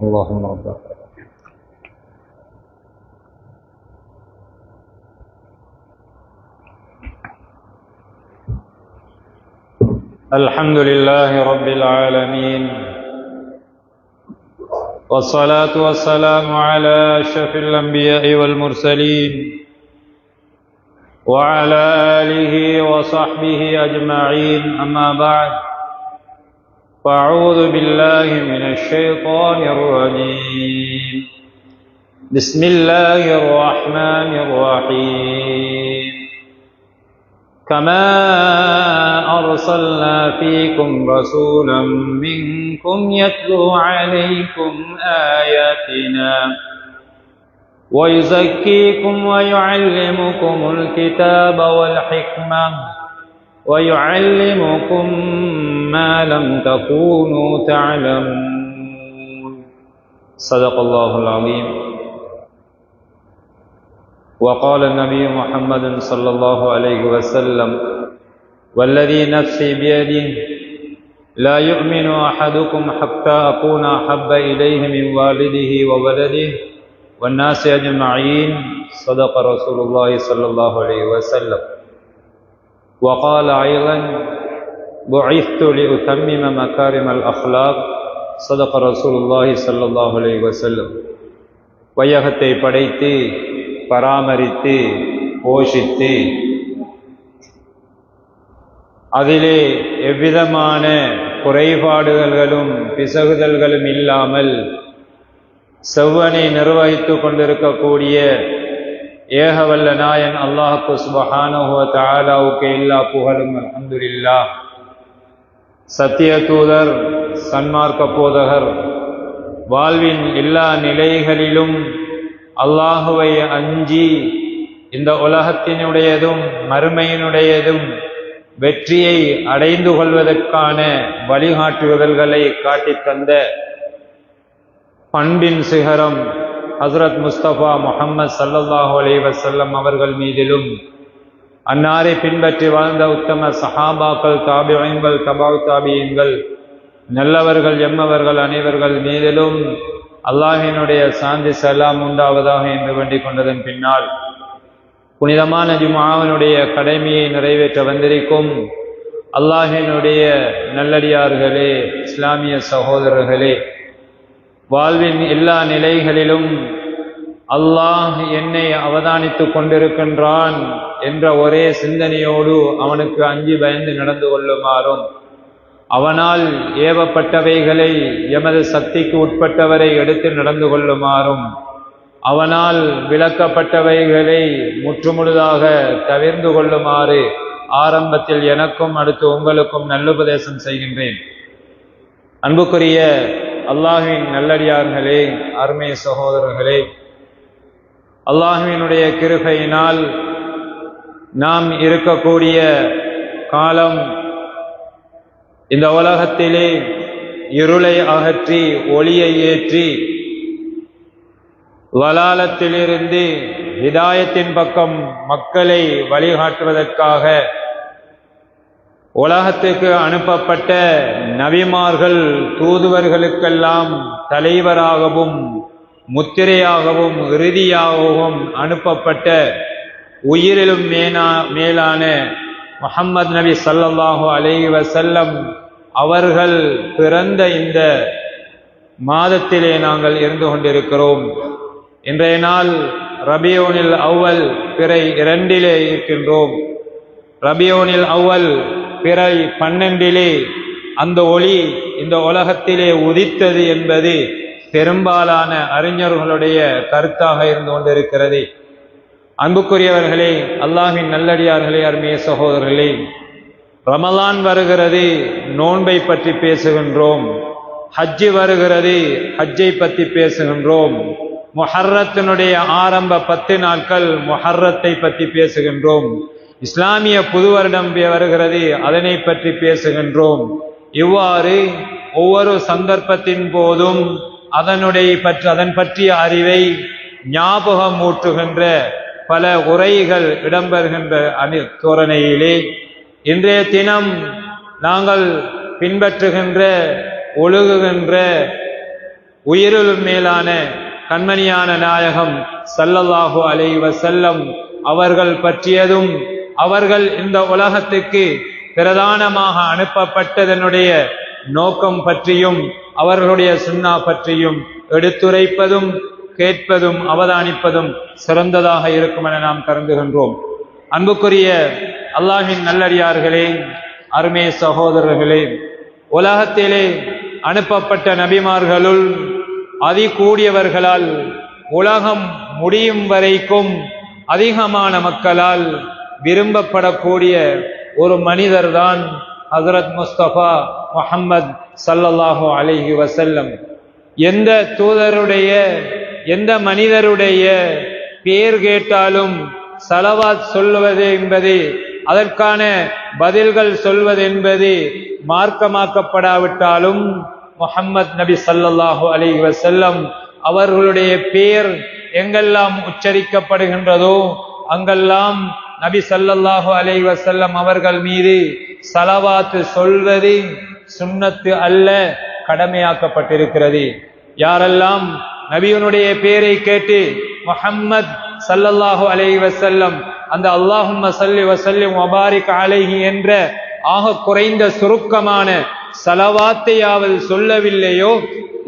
اللهم ربنا الحمد لله رب العالمين والصلاة والسلام على أشرف الأنبياء والمرسلين وعلى آله وصحبه أجمعين أما بعد فأعوذ بالله من الشيطان الرجيم بسم الله الرحمن الرحيم كما أرسلنا فيكم رسولا منكم يتلو عليكم آياتنا ويزكيكم ويعلمكم الكتاب والحكمة ويعلمكم ما لم تكونوا تعلمون صدق الله العظيم وقال النبي محمد صلى الله عليه وسلم والذي نفسي بيده لا يؤمن أحدكم حتى أكون أحب إليه من والده وولده والناس أجمعين صدق رسول الله صلى الله عليه وسلم وقال أيضا بعثت لأتمم مكارم الأخلاق صدق رسول الله صلى الله عليه وسلم வையகத்தை படைத்து பராமரித்து போஷித்து அதிலே எவ்விதமான குறைபாடுகளும் பிசகுதல்களும் இல்லாமல் செவ்வனை நிர்வகித்து கொண்டிருக்கக்கூடிய ஏகவல்ல நாயன் அல்லாஹ்வுக்கு சுப்ஹானஹு வ தஆலாவுக்கு எல்லா புகழும் அல்ஹம்துலில்லாஹ். சத்திய தூதர் சன்மார்க்க போதகர் வாழ்வின் எல்லா நிலைகளிலும் அல்லாஹுவை அஞ்சி இந்த உலகத்தினுடையதும் மறுமையினுடையதும் வெற்றியை அடைந்து கொள்வதற்கான வழிகாட்டுதல்களை காட்டித் தந்த பண்பின் சிகரம் ஹஸ்ரத் முஸ்தபா முஹம்மது ஸல்லல்லாஹு அலைஹி வஸல்லம் அவர்கள் மீதிலும் அன்னாரை பின்பற்றி வாழ்ந்த உத்தம சஹாபாக்கள் தாபிஈன்கள் தபவு தாபிஈன்கள் நல்லவர்கள் எம்மவர்கள் அனைவர்கள் மீதிலும் அல்லாஹ்வினுடைய சாந்தி சலாம் உண்டாவதாக என்று வேண்டிக் கொண்டதன் பின்னால் புனிதமான ஜும்ஆவினுடைய கடமையை நிறைவேற்ற வந்திருக்கும் அல்லாஹ்வினுடைய நல்லடியார்களே, இஸ்லாமிய சகோதரர்களே, வாழ்வின் எல்லா நிலைகளிலும் அல்லாஹ் என்னை அவதானித்துக் கொண்டிருக்கின்றான் என்ற ஒரே சிந்தனையோடு அவனுக்கு அஞ்சி பயந்து நடந்து கொள்ளுமாறும், அவனால் ஏவப்பட்டவைகளை எமது சக்திக்கு உட்பட்டவரை எடுத்து நடந்து கொள்ளுமாறும், அவனால் விளக்கப்பட்டவைகளை முற்றுமுழுதாக தவிர்ந்து கொள்ளுமாறு ஆரம்பத்தில் எனக்கும் அடுத்து உங்களுக்கும் நல்லுபதேசம் செய்கின்றேன். அன்புக்குரிய அல்லாஹ்வின் நல்லடியார்களே, அருமை சகோதரர்களே, அல்லாஹ்வினுடைய கிருபையினால் நாம் இருக்கக்கூடிய காலம் இந்த உலகத்திலே இருளை அகற்றி ஒளியை ஏற்றி வலாலத்திலிருந்து ஹிதாயத்தின் பக்கம் மக்களை வழிகாட்டுவதற்காக உலகத்துக்கு அனுப்பப்பட்ட நபிமார்கள் தூதுவர்களுக்கெல்லாம் தலைவராகவும் முத்திரையாகவும் இறுதியாகவும் அனுப்பப்பட்ட உயிரிலும் மேலான முஹம்மது நபி ஸல்லல்லாஹு அலைஹி வஸல்லம் அவர்கள் பிறந்த இந்த மாதத்திலே நாங்கள் இருந்து கொண்டிருக்கிறோம். இன்றைய நாள் ரபியூனில் அவ்வல் பிறை 2 இருக்கின்றோம். ரபியூனில் அவ்வல் பிறை 12 அந்த ஒளி இந்த உலகத்திலே உதித்தது என்பது பெரும்பாலான அறிஞர்களுடைய கருத்தாக இருந்து கொண்டிருக்கிறது. அன்புக்குரியவர்களே, அல்லாஹ்வின் நல்லடியார்களே, அருமைய சகோதரர்களே, ரமலான் வருகிறது, நோன்பை பற்றி பேசுகின்றோம். ஹஜ்ஜி வருகிறது, ஹஜ்ஜை பற்றி பேசுகின்றோம். முஹர்ரத்தினுடைய ஆரம்ப 10 நாட்கள் முஹர்ரத்தை பற்றி பேசுகின்றோம். இஸ்லாமிய புது வருடம் வருகிறது, அதனை பற்றி பேசுகின்றோம். இவ்வாறு ஒவ்வொரு சந்தர்ப்பத்தின் போதும் அதன் பற்றிய அறிவை ஞாபகம் ஊட்டுகின்ற பல உரைகள் இடம்பெறுகின்ற தோரணையிலே இன்றைய தினம் நாங்கள் பின்பற்றுகின்ற ஒழுகுகின்ற உயிரிலும் மேலான கண்மணியான நாயகம் ஸல்லல்லாஹு அலைஹி வஸல்லம் அவர்கள் பற்றியதும் அவர்கள் இந்த உலகத்துக்கு பிரதானமாக அனுப்பப்பட்டதனுடைய நோக்கம் பற்றியும் அவர்களுடைய சுன்னா பற்றியும் எடுத்துரைப்பதும் கேட்பதும் அவதானிப்பதும் சிறந்ததாக இருக்கும் என நாம் கருதுகின்றோம். அன்புக்குரிய அல்லாஹ்வின் நல்லடியார்களே, அருமை சகோதரர்களே, உலகத்திலே அனுப்பப்பட்ட நபிமார்களுள் அதிகூடியவர்களால் உலகம் முடியும் வரைக்கும் அதிகமான மக்களால் விரும்பப்படக்கூடிய ஒரு மனிதர்தான் ஹஜ்ரத் முஸ்தபா முஹம்மது ஸல்லல்லாஹு அலைஹி வஸல்லம். எந்த தூதருடைய எந்த மனிதருடைய பேர் கேட்டாலும் ஸலவாத் சொல்வது என்பது, அதற்கான பதில்கள் சொல்வது என்பது மார்க்கமாக்கப்படாவிட்டாலும் முஹம்மது நபி ஸல்லல்லாஹு அலைஹி வஸல்லம் அவர்களுடைய பேர் எங்கெல்லாம் உச்சரிக்கப்படுகின்றதோ அங்கெல்லாம் நபி ஸல்லல்லாஹு அலைஹி வஸல்லம் அவர்கள் மீது ஸலவாத் சொல்வது சுன்னத்து அல்ல, கடமையாக்கப்பட்டிருக்கிறது. யாரெல்லாம் நபியினுடைய பேரை கேட்டு முஹம்மது ஸல்லல்லாஹு அலைஹி வஸல்லம் அந்த அல்லாஹும்ம ஸல்லி வஸல்லிம் வபாரிக் அலைஹி என்ற ஆக குறைந்த சுருக்கமான ஸலவாத்தையாவது சொல்லவில்லையோ,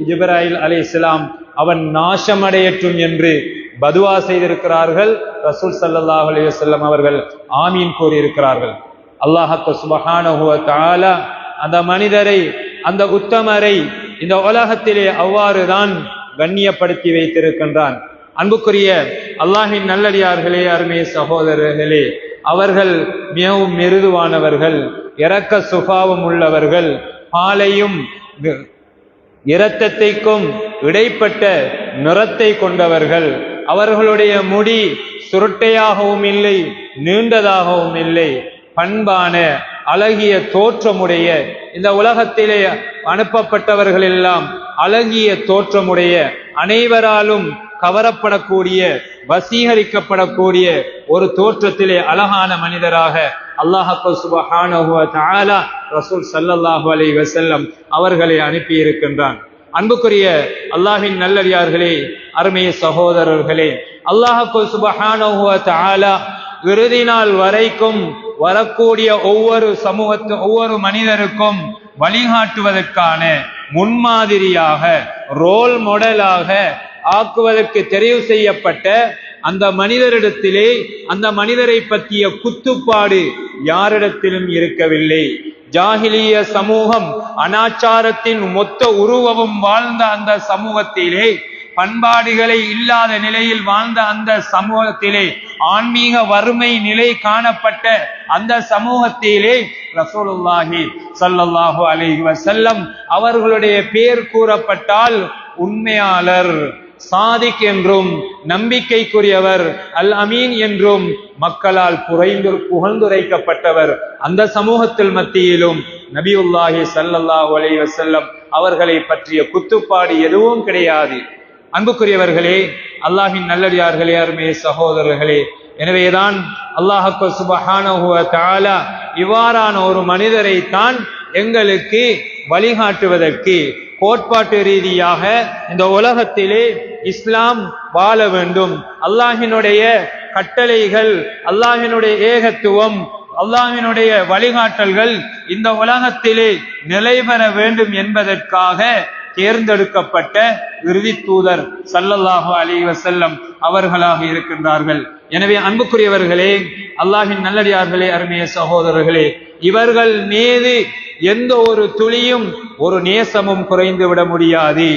ஜிப்ராயில் அலைஹிஸ்ஸலாம் அவன் நாசமடையட்டும் என்று பதுவா செய்திருக்கிறார்கள். ரசூல் ஸல்லல்லாஹு அலைஹி வஸல்லம் அவர்கள் ஆமீன் கூறியிருக்கிறார்கள். அல்லாஹ் சுப்ஹானஹு வ தஆலா அந்த மனிதரை, அந்த உத்தமரை இந்த உலகத்திலே அவ்வாறுதான் கண்ணியப்படுத்தி வைத்திருக்கின்றான். அன்புக்குரிய அல்லாஹ்வின் நல்லடியார்களே, அருமை சகோதரர்களே, அவர்கள் மிகவும் மிருதுவானவர்கள், இரக்க சுபாவம் உள்ளவர்கள், பாலையும் இரத்தத்தைக்கும் இடைப்பட்ட நிறத்தை கொண்டவர்கள். அவர்களுடைய முடி சுருட்டையாகவும் இல்லை, நீண்டதாகவும் இல்லை, பண்பான அழகிய தோற்றமுடைய, இந்த உலகத்திலே அனுப்பப்பட்டவர்கள் எல்லாம் அழகிய தோற்றமுடைய, அனைவராலும் கவரப்படக்கூடிய, வசீகரிக்கப்படக்கூடிய ஒரு தோற்றத்திலே அழகான மனிதராக அல்லாஹ் சுப்ஹானஹு வ தஆலா ரசூல் ஸல்லல்லாஹு அலைஹி வஸல்லம் அவர்களை அனுப்பி இருக்கின்றான். அன்புக்குரிய அல்லாஹ்வின் நல்லடியார்களே, அருமைய சகோதரர்களே, அல்லாஹ் சுப்ஹானஹு வ தஆலா இறுதி நாள் வரைக்கும் வரக்கூடிய ஒவ்வொரு மனிதருக்கும் வழிகாட்டுவதற்கான முன்மாதிரியாக, ரோல் மாடலாக ஆக்குவதற்கு தெரிவு செய்யப்பட்ட அந்த மனிதரிடத்திலே அந்த மனிதரை பற்றிய குத்துப்பாடு யாரிடத்திலும் இருக்கவில்லை. ஜாஹிலிய சமூகம், அனாச்சாரத்தின் மொத்த உருவமும் வாழ்ந்த அந்த சமூகத்திலே, பண்பாடுகளை இல்லாத நிலையில் வாழ்ந்த அந்த சமூகத்திலே, ஆன்மீக வறுமை நிலை காணப்பட்ட அந்த சமூகத்திலே ரசூலுல்லாஹி ஸல்லல்லாஹு அலைஹி வஸல்லம் அவர்களுடைய பேர் கூறப்பட்டால் உண்மையாளர், சாதிக் என்றும், நம்பிக்கைக்குரியவர், அல் அமீன் என்றும் மக்களால் புகழ்ந்துரைக்கப்பட்டவர். அந்த சமூகத்தில் மத்தியிலும் நபியுல்லாஹி ஸல்லல்லாஹு அலைஹி வஸல்லம் அவர்களை பற்றிய குத்துப்பாடு எதுவும் கிடையாது. அன்புக்குரியவர்களே, அல்லாஹின் நல்லடியார்களே, அருமைய சகோதரர்களே, எனவேதான் அல்லாஹ் சுப்ஹானஹு வ தஆலா இவ்வாறான ஒரு மனிதரை தான் எங்களுக்கு வழிகாட்டுவதற்கு கோட்பாட்டு ரீதியாக இந்த உலகத்திலே இஸ்லாம் வாழ வேண்டும், அல்லாஹினுடைய கட்டளைகள், அல்லாஹினுடைய ஏகத்துவம், அல்லாஹினுடைய வழிகாட்டல்கள் இந்த உலகத்திலே நிலைபெற வேண்டும் என்பதற்காக தேர்ந்தெடுக்கப்பட்ட இறுதி தூதர் ஸல்லல்லாஹு அலைஹி வஸல்லம் அவர்களாக இருக்கின்றார்கள். எனவே அன்புக்குரியவர்களே, அல்லாஹின் நல்லடியார்களே, அருமைய சகோதரர்களே, இவர்கள் மீது எந்த ஒரு துளியும் ஒரு நேசமும் குறைந்து விட முடியாது.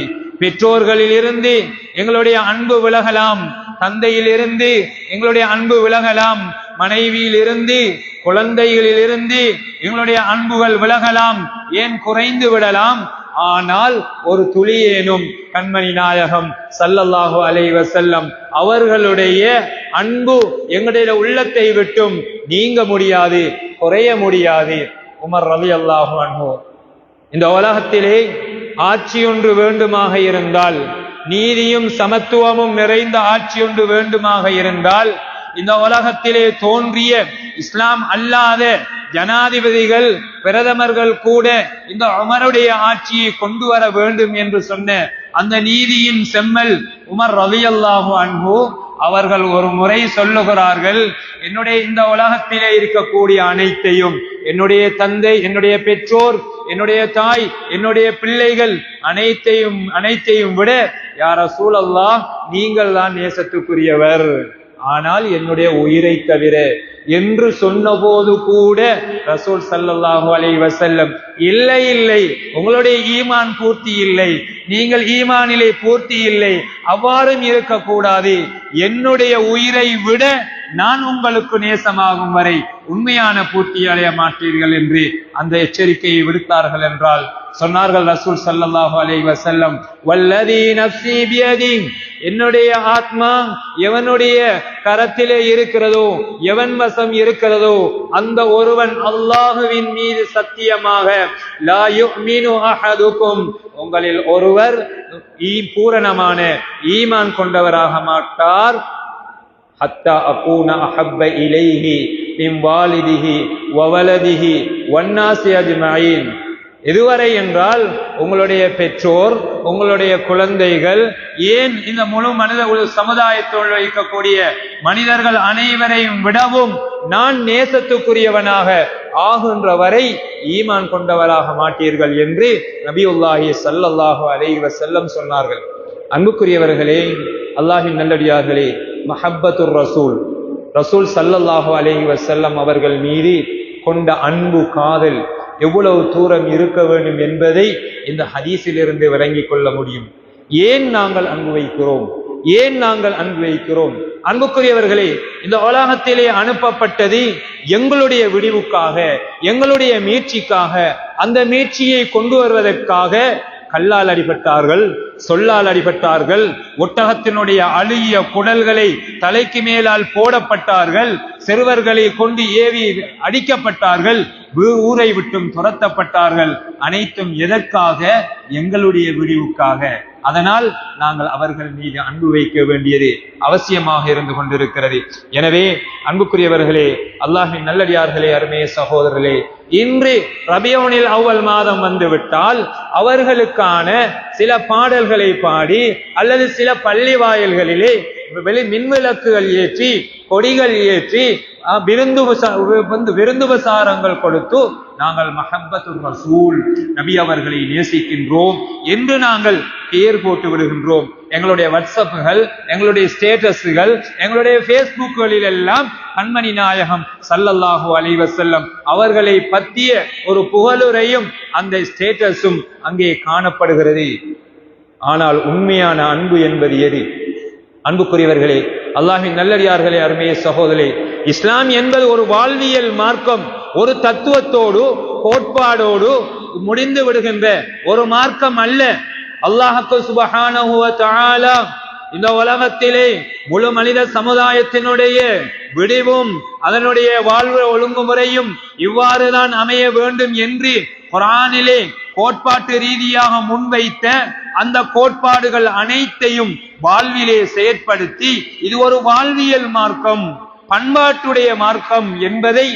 பெற்றோர்களிலிருந்து எங்களுடைய அன்பு விலகலாம், தந்தையிலிருந்து எங்களுடைய அன்பு விலகலாம், மனைவியிலிருந்து, குழந்தைகளிலிருந்து எங்களுடைய அன்புகள் விலகலாம், ஏன் குறைந்து விடலாம். ஆனால் ஒரு துளியேனும் கண்மணி நாயகம் ஸல்லல்லாஹு அலைஹி வஸல்லம் அவர்களுடைய அன்பு எங்களுடைய உள்ளத்தை விட்டும் நீங்க முடியாது, குறைய முடியாது. உமர் ரலியல்லாஹு அன்ஹு, இந்த உலகத்திலே ஆட்சி ஒன்று வேண்டுமாக இருந்தால், நீதியும் சமத்துவமும் நிறைந்த ஆட்சி ஒன்று வேண்டுமாக இருந்தால், இந்த உலகத்திலே தோன்றிய இஸ்லாம் அல்லாத ஜனாதிபதிகள், பிரதமர்கள் கூட இந்த உமருடைய ஆட்சியை கொண்டு வர வேண்டும் என்று சொன்ன அந்த நீதியின் செம்மல் உமர் ரலியல்லாஹு அன்ஹு அவர்கள் ஒரு முறை சொல்லுகிறார்கள், என்னுடைய இந்த உலகத்திலே இருக்கக்கூடிய அனைத்தையும், என்னுடைய தந்தை, என்னுடைய பெற்றோர், என்னுடைய தாய், என்னுடைய பிள்ளைகள் அனைத்தையும் விட யா ரசூலல்லாஹ் நீங்கள் தான் நேசத்துக்குரியவர், ஆனால் என்னுடைய உயிரை தவிர என்று சொன்னபோது கூட ரசூல் ஸல்லல்லாஹு அலைஹி வஸல்லம் இல்லை இல்லை, உங்களுடைய ஈமான் பூர்த்தி இல்லை, நீங்கள் ஈமானிலே பூர்த்தி இல்லை, அவ்வாறும் இருக்கக்கூடாது, என்னுடைய உயிரை விட நான் உங்களுக்கு நேசமாகும் வரை உண்மையான பூர்த்தி அடைய மாட்டீர்கள் என்று அந்த எச்சரிக்கையை விடுத்தார்கள் என்றால் சொன்னார்கள் ரசூல் ஸல்லல்லாஹு அலைஹி வஸல்லம், வல்லதி நஃப்ஸி பியதி, என்னுடைய ஆத்மா எவனுடைய கரத்திலே இருக்கிறதோ, எவன் வசம் இருக்கிறதோ, அந்த ஒருவன் அல்லாஹுவின் மீது சத்தியமாக, லா யுமினு அஹதுக்கும், உங்களில் ஒருவர் பூரணமான ஈமான் கொண்டவராக மாட்டார், ஹத்தா அகூன அஹப்ப இலைஹி மின் வாலிதிஹி வ வலதிஹி வன்னாஸி அஜ்மஈன். எதுவரை என்றால் உங்களுடைய பெற்றோர், உங்களுடைய குழந்தைகள், ஏன் இந்த முழு மனித சமுதாயத்தோடு இருக்கக்கூடிய மனிதர்கள் அனைவரையும் விடவும் நான் நேசத்துக்குரியவனாக ஆகின்ற வரை ஈமான் கொண்டவராக மாட்டீர்கள் என்று நபியுல்லாஹி ஸல்லல்லாஹு அலைஹி வஸல்லம் சொன்னார்கள். அன்புக்குரியவர்களே, அல்லாஹின் நல்லடியார்களே, மஹப்பத்துர் ரசூல், ரசூல் ஸல்லல்லாஹு அலைஹி வஸல்லம் அவர்கள் மீது கொண்ட அன்பு, காதல் எவ்வளவு தூரம் இருக்க வேண்டும் என்பதை இந்த ஹதீஸிலிருந்து விளங்கிக் கொள்ள முடியும். ஏன் நாங்கள் அன்பு வைக்கிறோம், ஏன் நாங்கள் அன்பு வைக்கிறோம்? அன்புக்குரியவர்களே, இந்த உலகத்திலே அனுப்பப்பட்டது எங்களுடைய விடிவுக்காக, எங்களுடைய மீட்சிக்காக. அந்த மீட்சியை கொண்டு வருவதற்காக கல்லால் அடிபட்டார்கள், சொல்லால் அடிபட்டார்கள், ஒட்டகத்தினுடைய அழுகிய குடல்களை தலைக்கு மேலால் போடப்பட்டார்கள், சிறுவர்களை கொண்டு ஏவி அடிக்கப்பட்டார்கள், ஊரை விட்டும் துரத்தப்பட்டார்கள். அனைத்தும் எதற்காக? எங்களுடைய விடிவுக்காக. அதனால் நாங்கள் அவர்கள் மீது அன்பு வைக்க வேண்டியது அவசியமாக இருந்து கொண்டிருக்கிறது. எனவே அன்புக்குரியவர்களே, அல்லாஹ்வின் நல்லடியார்களே, அருமைய சகோதரர்களே, இன்று ரபியூனில் அவ்வல் மாதம் வந்துவிட்டால் அவர்களுக்கான சில பாடல்களை பாடி அல்லது சில பள்ளி வாயில்களிலே மின்விளக்குகள் ஏற்றி, கொடிகள் ஏற்றி, விருந்துபசாரங்கள் கொடுத்து நாங்கள் மஹப்பத்துர் ரசூல், நபி அவர்களை நேசிக்கின்றோம் என்று நாங்கள் பெயர் போட்டு விடுகின்றோம். எங்களுடைய வாட்ஸ்அப்புகள், எங்களுடைய ஸ்டேட்டஸ்கள், எங்களுடைய பேஸ்புக்குகளில் எல்லாம் கண்மணி நாயகம் ஸல்லல்லாஹு அலைஹி வஸல்லம் அவர்களை பற்றிய ஒரு புகழுரையும் அந்த ஸ்டேட்டஸும் அங்கே காணப்படுகிறது. ஆனால் உண்மையான அன்பு என்பது எது? அன்புக்குரியவர்களே, அல்லாஹ்வின் நல்லடியார்களே, அருமைய சகோதரே, இஸ்லாம் என்பது ஒரு வாழ்வியல் மார்க்கம், ஒரு தத்துவத்தோடு கோட்பாடோடு முடிந்து விடுகின்ற ஒரு மார்க்கம் அல்ல. அல்லாஹ் சுப்ஹானஹு வ தஆலா இந்த உலகத்திலே முழு மனித சமுதாயத்தினுடைய விடிவும் அதனுடைய வாழ்வு ஒழுங்குமுறையும் இவ்வாறுதான் அமைய வேண்டும் என்று குர்ஆனிலே கோட்பாட்டு ரீதியாக முன்வைத்த அந்த கோட்பாடுகள் அனைத்தையும் வாழ்விலே செயற்படுத்தி இது ஒரு வாழ்வியல் மார்க்கம், பண்பாட்டுடைய மார்க்கம் என்பதை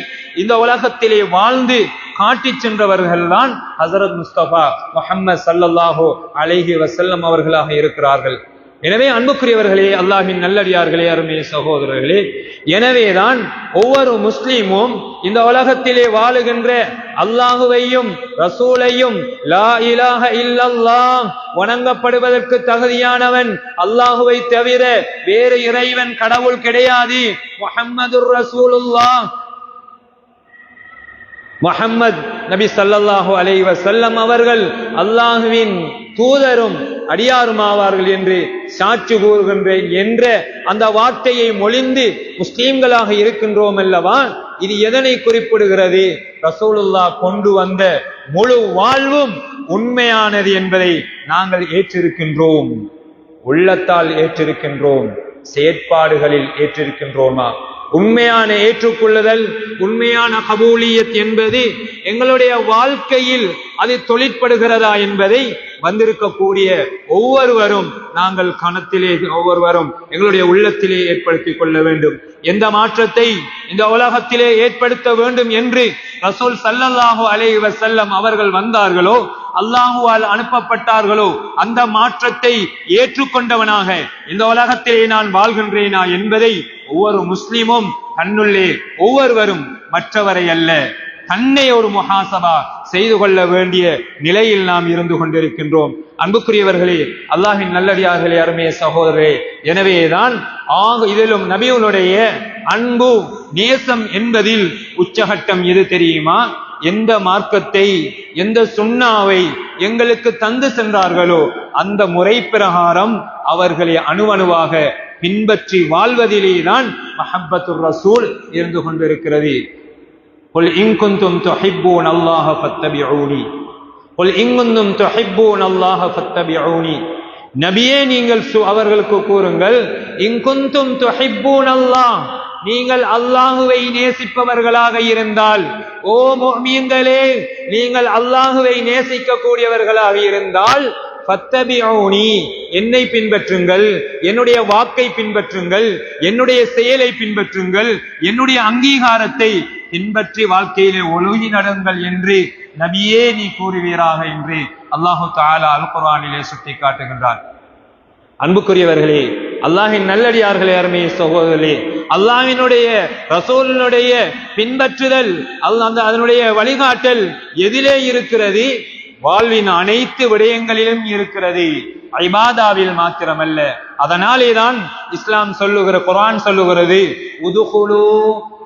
இந்த உலகத்திலே வாழ்ந்து காட்டி சென்றவர்கள் தான் ஹஸரத் முஸ்தபா முஹம்மது ஸல்லல்லாஹு அலைஹி வஸல்லம் அவர்களாக இருக்கிறார்கள். எனவே அன்புக்குரியவர்களே, அல்லாஹ்வின் நல்லடியார்களே, அருமை சகோதரர்களே, எனவேதான் ஒவ்வொரு முஸ்லிமும் இந்த உலகத்திலே வாழுகின்ற அல்லாஹுவையும் ரசூலையும் லா இலாஹ இல்லல்லாஹ் வணங்கப்படுவதற்கு தகுதியானவன் அல்லாஹுவை தவிர வேறு இறைவன் கடவுள் கிடையாது, முஹம்மதுர் ரசூலுல்லாஹ் முஹம்மது நபி ஸல்லல்லாஹு அலைஹி வஸல்லம் அவர்கள் அல்லாஹுவின் தூதரும் அடியாருமாவார்கள் என்று சாட்சி கூறுகின்றேன் என்ற அந்த வார்த்தையை மொழிந்து முஸ்லிம்களாக இருக்கின்றோம் அல்லவா? இது எதனை குறிப்பிடுகிறது? ரசூலுல்லாஹ் கொண்டு வந்த முழு வாழ்வும் உண்மையானது என்பதை நாங்கள் ஏற்றிருக்கின்றோம், உள்ளத்தால் ஏற்றிருக்கின்றோம், செயற்பாடுகளில் ஏற்றிருக்கின்றோமா? உண்மையான ஏற்றுக்கொள்ளுதல், உண்மையான கபூலியத் என்பது எங்களுடைய வாழ்க்கையில் அது தொழிற்படுகிறதா என்பதை வந்திருக்கக்கூடிய ஒவ்வொருவரும் நாங்கள் கணத்திலே ஒவ்வொருவரும் எங்களுடைய உள்ளத்திலே ஏற்படுத்திக் கொள்ள வேண்டும். எந்த மாற்றத்தை இந்த உலகத்திலே ஏற்படுத்த வேண்டும் என்று ரசூல் ஸல்லல்லாஹு அலைஹி வஸல்லம் அவர்கள் வந்தார்களோ, அல்லாஹுவால் அனுப்பப்பட்டார்களோ, அந்த மாற்றத்தை ஏற்றுக்கொண்டவனாக இந்த உலகத்திலே நான் வாழ்கின்றேனா என்பதை ஒவ்வொரு முஸ்லிமும் தன்னுள்ளே ஒவ்வொருவரும் மற்றவரை அல்ல தன்னை ஒரு முஹாசபா செய்து கொள்ள வேண்டிய நிலையில் நாம் இருந்து கொண்டிருக்கின்றோம். அன்புக்குரியவர்களே, அல்லாஹ்வின் நல்லடியார்களே, அருமைய சகோதரரே, எனவேதான் இதிலும் நபியுடைய அன்பு நேசம் என்பதில் உச்சகட்டம் எது தெரியுமா? எந்த மார்க்கத்தை, எந்த சுன்னாவை எங்களுக்கு தந்து சென்றார்களோ அந்த முறை பிரகாரம் அவர்களை அணுவணுவாக பின்பற்றி வாழ்வதிலேதான் மஹப்பத்துர் ரசூல் இருந்து கொண்டிருக்கிறது. قل إن كنتم تحبون الله فاتبعوني قل إن كنتم تحبون الله فاتبعوني நபியே, நீங்கள் அவர்களுக்கு கூறுங்கள், இன் குந்தும் துஹிப்பூன் அல்லாஹ், நீங்கள் அல்லாஹுவை நேசிப்பவர்களாக இருந்தால், ஓ முஃமின்களே, நீங்கள் அல்லாஹுவை நேசிக்க கூடியவர்களாக இருந்தால், ஃபத்தபிஊனி, என்னை பின்பற்றுங்கள், என்னுடைய வாக்கை பின்பற்றுங்கள், என்னுடைய செயலை பின்பற்றுங்கள், என்னுடைய அங்கீகாரத்தை பின்பற்றி வாழ்க்கையிலே ஒழுகி நடங்கள் என்று நபியே நீ கூறுவீராக என்று அல்லாஹு தஆலா அல் குர்ஆனிலே சுட்டி காட்டுகின்றார். அன்புக்குரியவர்களே, அல்லாஹ்வின் நல்லடியார்களே, அருமை சகோதரர்களே, அல்லாஹ்வினுடைய ரசூலினுடைய பின்பற்றுதல், அதனுடைய வழிகாட்டல் எதிலே இருக்கிறது? வாழ்வின் அனைத்து விடயங்களிலும் இருக்கிறது, இபாதாவில் மாத்திரமல்ல. அதனாலேதான் இஸ்லாம் சொல்லுகிற, குர்ஆன் சொல்லுகிறது, உதுகுலு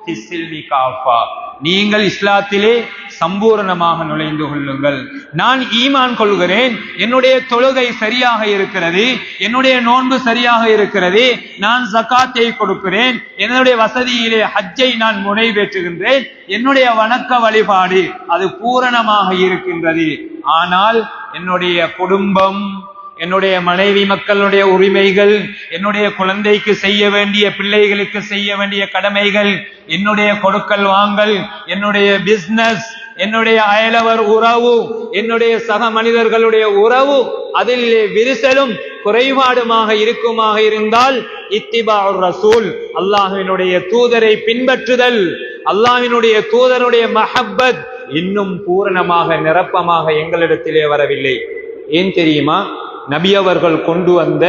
ஃபிஸ்ஸில்மி காஃபா, நீங்கள் இஸ்லாத்திலே சம்பூர்ணமாக நுழைந்து கொள்ளுங்கள். நான் ஈமான் கொள்கிறேன், என்னுடைய தொழுகை சரியாக இருக்கிறது, என்னுடைய நோன்பு சரியாக இருக்கிறது, நான் ஜகாத்தை கொடுக்கிறேன், என்னுடைய வசதியிலே ஹஜ்ஜை நான் முனைவேற்றுகின்றேன், என்னுடைய வணக்க வழிபாடு அது பூரணமாக இருக்கின்றது. ஆனால் என்னுடைய குடும்பம், என்னுடைய மனைவி மக்களுடைய உரிமைகள், என்னுடைய குழந்தைக்கு செய்ய வேண்டிய, பிள்ளைகளுக்கு செய்ய வேண்டிய கடமைகள், என்னுடைய கொடுக்கல் வாங்கல், என்னுடைய பிசினஸ், என்னுடைய அயலவர் உறவு, என்னுடைய சக மனிதர்களுடைய உறவு, அதில் விரிசலும் குறைபாடுமாக இருக்குமாக இருந்தால் இத்திபாஉர் ரசூல், அல்லாஹ்வினுடைய தூதரை பின்பற்றுதல், அல்லாஹ்வினுடைய தூதருடைய மஹப்பத் இன்னும் பூரணமாக நிரப்பமாக எங்களிடத்திலே வரவில்லை. ஏன் தெரியுமா? நபி அவர்கள் கொண்டு வந்த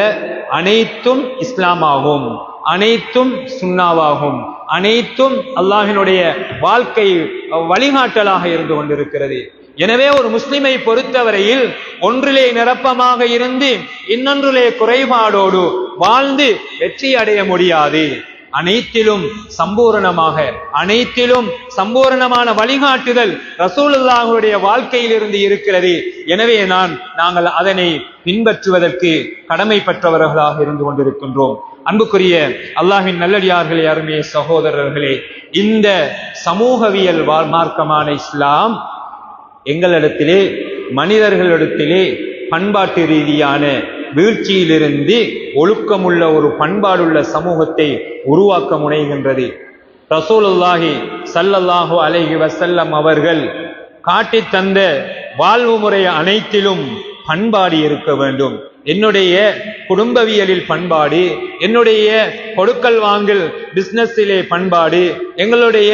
அனைத்தும் இஸ்லாமாகும், அனைத்தும் சுன்னாவாகும், அனைத்தும் அல்லாஹ்வினுடைய வாழ்க்கை வழிகாட்டலாக இருந்து கொண்டிருக்கிறது. எனவே ஒரு முஸ்லிமை பொறுத்தவரையில் ஒன்றிலே நிரப்பமாக இருந்து இன்னொன்றிலே குறைபாடோடு வாழ்ந்து வெற்றி அடைய முடியாது. அனைத்திலும் சம்பூரணமாக, அனைத்திலும் சம்பூரணமான வழிகாட்டுதல் ரசூலுல்லாஹுடைய வாழ்க்கையில் இருந்து இருக்கிறது. எனவே நாங்கள் அதனை பின்பற்றுவதற்கு கடமைப்பட்டவர்களாக இருந்து கொண்டிருக்கின்றோம். அன்புக்குரிய அல்லாஹ்வின் நல்லடியார்களே, அருமைய சகோதரர்களே, இந்த சமூகவியல் மார்க்கமான இஸ்லாம் எங்களிடத்திலே, மனிதர்களிடத்திலே பண்பாட்டு ரீதியான வீழ்ச்சியிலிருந்து ஒழுக்கமுள்ள ஒரு பண்பாடுள்ள சமூகத்தை உருவாக்க முனைகின்றது. ரசூலுல்லாஹி ஸல்லல்லாஹு அலைஹி வஸல்லம் அவர்கள் காட்டி தந்த வாழ்வு முறை அனைத்திலும் பண்பாடு இருக்க வேண்டும். என்னுடைய குடும்பவியலில் பண்பாடு, என்னுடைய கொடுக்கல் வாங்கல் பிசினஸிலே பண்பாடு, எங்களுடைய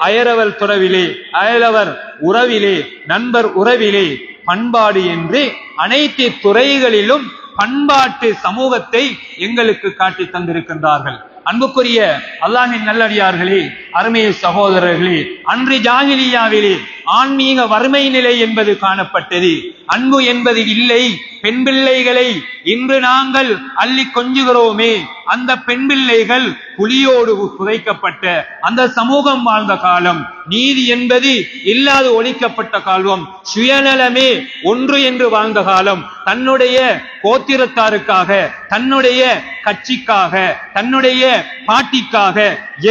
அயலவர் துறவிலே, அயலவர் உறவிலே, நண்பர் உறவிலே பண்பாடு என்று அனைத்து துறைகளிலும் பண்பாட்டு சமூகத்தை எங்களுக்கு காட்டி தந்திருக்கின்றார்கள். அன்புக்குரிய அல்லாஹ்வின் நல்லடியார்களே, அருமைய சகோதரர்களே, அன்று ஜாஹிலியாவிலே ஆன்மீக வறுமை நிலை என்பது காணப்பட்டது. அன்பு என்பது இல்லை. பெண் பிள்ளைகளை இன்று நாங்கள் அள்ளி கொஞ்சுகிறோமே, அந்த பெண் பிள்ளைகள் புலியோடு புதைக்கப்பட்ட அந்த சமூகம் வாழ்ந்த காலம். நீதி என்பது இல்லாது ஒழிக்கப்பட்ட காலம். சுயநலமே ஒன்று என்று வாழ்ந்த காலம். தன்னுடைய கோத்திரத்தாருக்காக, தன்னுடைய கட்சிக்காக, தன்னுடைய பாட்டிக்காக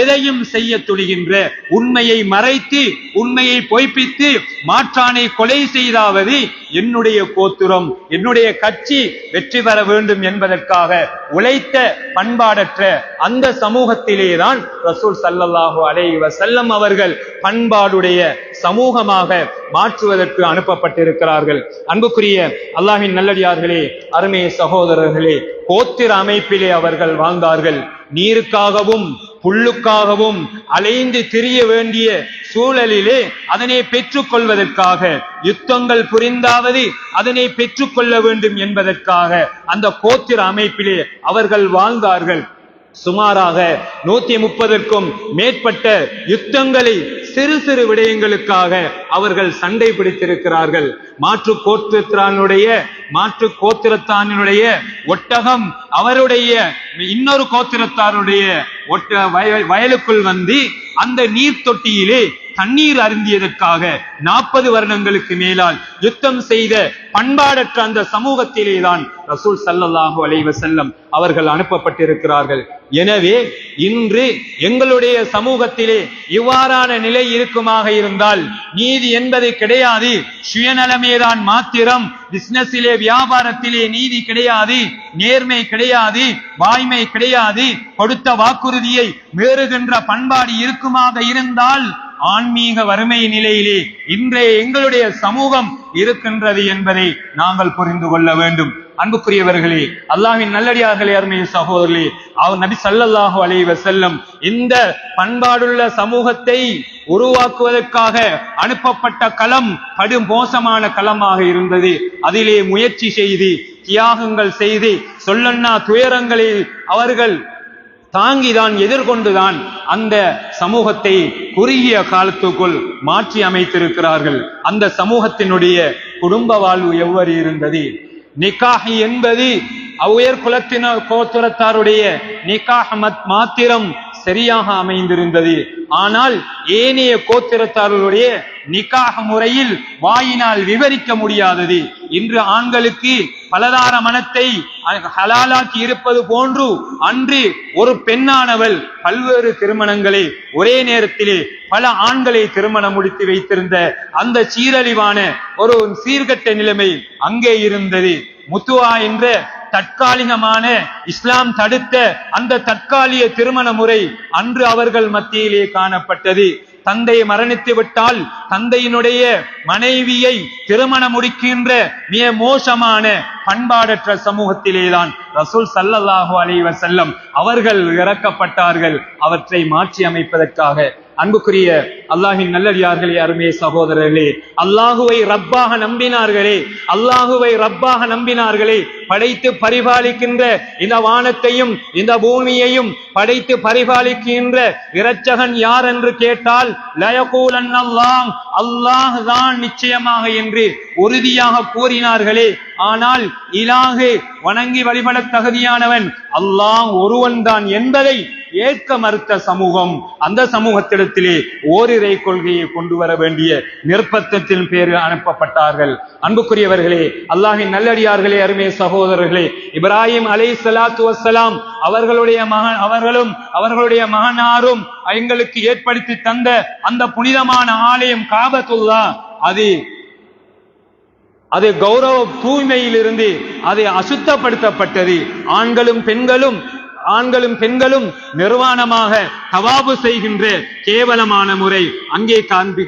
எதையும் செய்ய துணிகின்ற, உண்மையை மறைத்து உண்மையை பொய்ப்பித்து மாற்றானை கொலை செய்தாவது என்னுடைய கோத்திரம், என்னுடைய கட்சி வெற்றி பெற வேண்டும் என்பதற்காக உழைத்த பண்பாடற்ற அந்த சமூகத்திலேதான் ரசூல் ஸல்லல்லாஹு அலைஹி வஸல்லம் அவர்கள் பண்பாடுடைய சமூகமாக மாற்றுவதற்கு அனுப்பப்பட்டிருக்கிறார்கள். அன்புக்குரிய அல்லாஹ்வின் நல்லடியார்களே, அருமைய சகோதரர்களே, கோத்திர அமைப்பிலே அவர்கள் வாழ்ந்தார்கள். நீருக்காகவும் புல்லுக்காகவும் அலைந்து திரிய வேண்டிய சூழலிலே அதனை பெற்றுக் கொள்வதற்காக யுத்தங்கள் புரிந்தாவது அதனை பெற்றுக் கொள்ள வேண்டும் என்பதற்காக அந்த கோத்திர அமைப்பிலே அவர்கள் வாழ்ந்தார்கள். சுமாராக 130க்கும் மேற்பட்ட யுத்தங்களை சிறு சிறு விடயங்களுக்காக அவர்கள் சண்டை பிடித்திருக்கிறார்கள். மாற்று கோத்திரத்தானுடைய ஒட்டகம் அவருடைய இன்னொரு கோத்திரத்தாருடைய வயலுக்குள் வந்து அந்த நீர் தொட்டியிலே தண்ணீர் அருந்தியதற்காக 40 வருடங்களுக்கு மேலால் யுத்தம் செய்த பண்பாடற்ற அந்த சமூகத்திலேதான் ரசூல் ஸல்லல்லாஹு அலைஹி வஸல்லம் அவர்கள் அனுப்பப்பட்டிருக்கிறார்கள். எனவே இன்று எங்களுடைய சமூகத்திலே இவ்வாறான நிலை இருக்குமாக இருந்தால் நீதி என்பது கிடையாது, சுயநலமேதான் மாத்திரம். பிசினஸிலே, வியாபாரத்திலே நீதி கிடையாது, நேர்மை கிடையாது, வாய்மை கிடையாது, கொடுத்த வாக்குறுதியை மீறுகின்ற பண்பாடு இருக்குமாக இருந்தால் ஆன்மீக வறுமை நிலையிலே இன்றைய எங்களுடைய சமூகம் இருக்கின்றது என்பதை நாங்கள் புரிந்து கொள்ள வேண்டும். அன்புக்குரியவர்களே, அல்லாஹ்வின் நல்லடியார்களே, அருமைய சகோதரர்களே, நபி ஸல்லல்லாஹு அலைஹி வஸல்லம் இந்த பண்பாடுள்ள சமூகத்தை உருவாக்குவதற்காக அனுப்பப்பட்ட களம் கடும் மோசமான களமாக இருந்தது. அதிலே முயற்சி செய்து, தியாகங்கள் செய்து, சொல்லன்னா துயரங்களை அவர்கள் தாங்கிதான் எதிர்கொண்டுதான் அந்த சமூகத்தை குறுகிய காலத்துக்குள் மாற்றி அமைத்திருக்கிறார்கள். அந்த சமூகத்தினுடைய குடும்ப வாழ்வு எவ்வாறு இருந்தது? நிக்காஹ் என்பது உயர் கோத்திரத்தாருடைய நிக்காஹ் மாத்திரம் சரியாக அமைந்திருந்தது. ஆனால் ஏனைய கோத்திரத்தாருடைய நிக்காஹ் முறையில் வாயினால் விவரிக்க முடியாதது. இன்று ஆண்களுக்கு பலதார மனத்தை ஹலாலாக்கி இருப்பது போன்று அன்று ஒரு பெண்ணானவள் பல்வேறு திருமணங்களை ஒரே நேரத்திலே பல ஆண்களை திருமணம் முடித்து வைத்திருந்த அந்த சீரழிவான ஒரு சீர்கட்ட நிலைமை அங்கே இருந்தது. முத்துவா என்ற தற்காலிகமான இஸ்லாம் தடுத்த அந்த தற்காலிக திருமண முறை அன்று அவர்கள் மத்தியிலே காணப்பட்டது. தந்தை மரணித்து விட்டால் தந்தையினுடைய மனைவியை திருமணம் முடிக்கின்ற மிக மோசமான பண்பாடற்ற சமூகத்திலேதான் ரசூல் ஸல்லல்லாஹு அலைஹி வஸல்லம் அவர்கள் இறக்கப்பட்டார்கள், அவற்றை மாற்றி அமைப்பதற்காக. அன்புக்குரிய அல்லாஹ்வின் நல்லடியார்களே, அருமைய சகோதரர்களே, அல்லாஹுவை ரப்பாக நம்பினார்களே, அல்லாஹுவை ரப்பாக நம்பினார்களே. படைத்து பரிபாலிக்கின்ற இந்த வானத்தையும் இந்த பூமியையும் படைத்து பரிபாலிக்கின்ற இரட்சகன் யார் என்று கேட்டால் லயகூலன்னல்லாஹ், அல்லாஹ் தான் நிச்சயமாக என்று உறுதியாக கூறினார்களே. ஆனால் இலாஹு, வணங்கி வழிபட தகுதியானவன் அல்லாஹ் ஒருவன் தான் என்பதை ஏற்க மறுத்த சமூகம், அந்த சமூகத்திடத்திலே ஓரிரை கொள்கையை கொண்டு வர வேண்டிய நிர்பந்தத்தின் பேரில் அனுப்பப்பட்டார்கள். அன்புக்குரியவர்களே, அல்லாஹ்வின் நல்லடியார்களே, அருமைய சகோதரர்களே, இப்ராஹிம் அலைஹிஸ்ஸலாத்து வஸ்ஸலாம் அவர்களும் அவர்களுடைய மகனாரும் எங்களுக்கு ஏற்படுத்தி தந்த அந்த புனிதமான ஆலயம் காபத்துல்லாஹ், அது கௌரவ தூய்மையிலிருந்து அது அசுத்தப்படுத்தப்பட்டது. ஆண்களும் பெண்களும் ஆண்களும் பெண்களும் நிர்வாணமாக தவாபு செய்கின்ற கேவலமான முறை அங்கே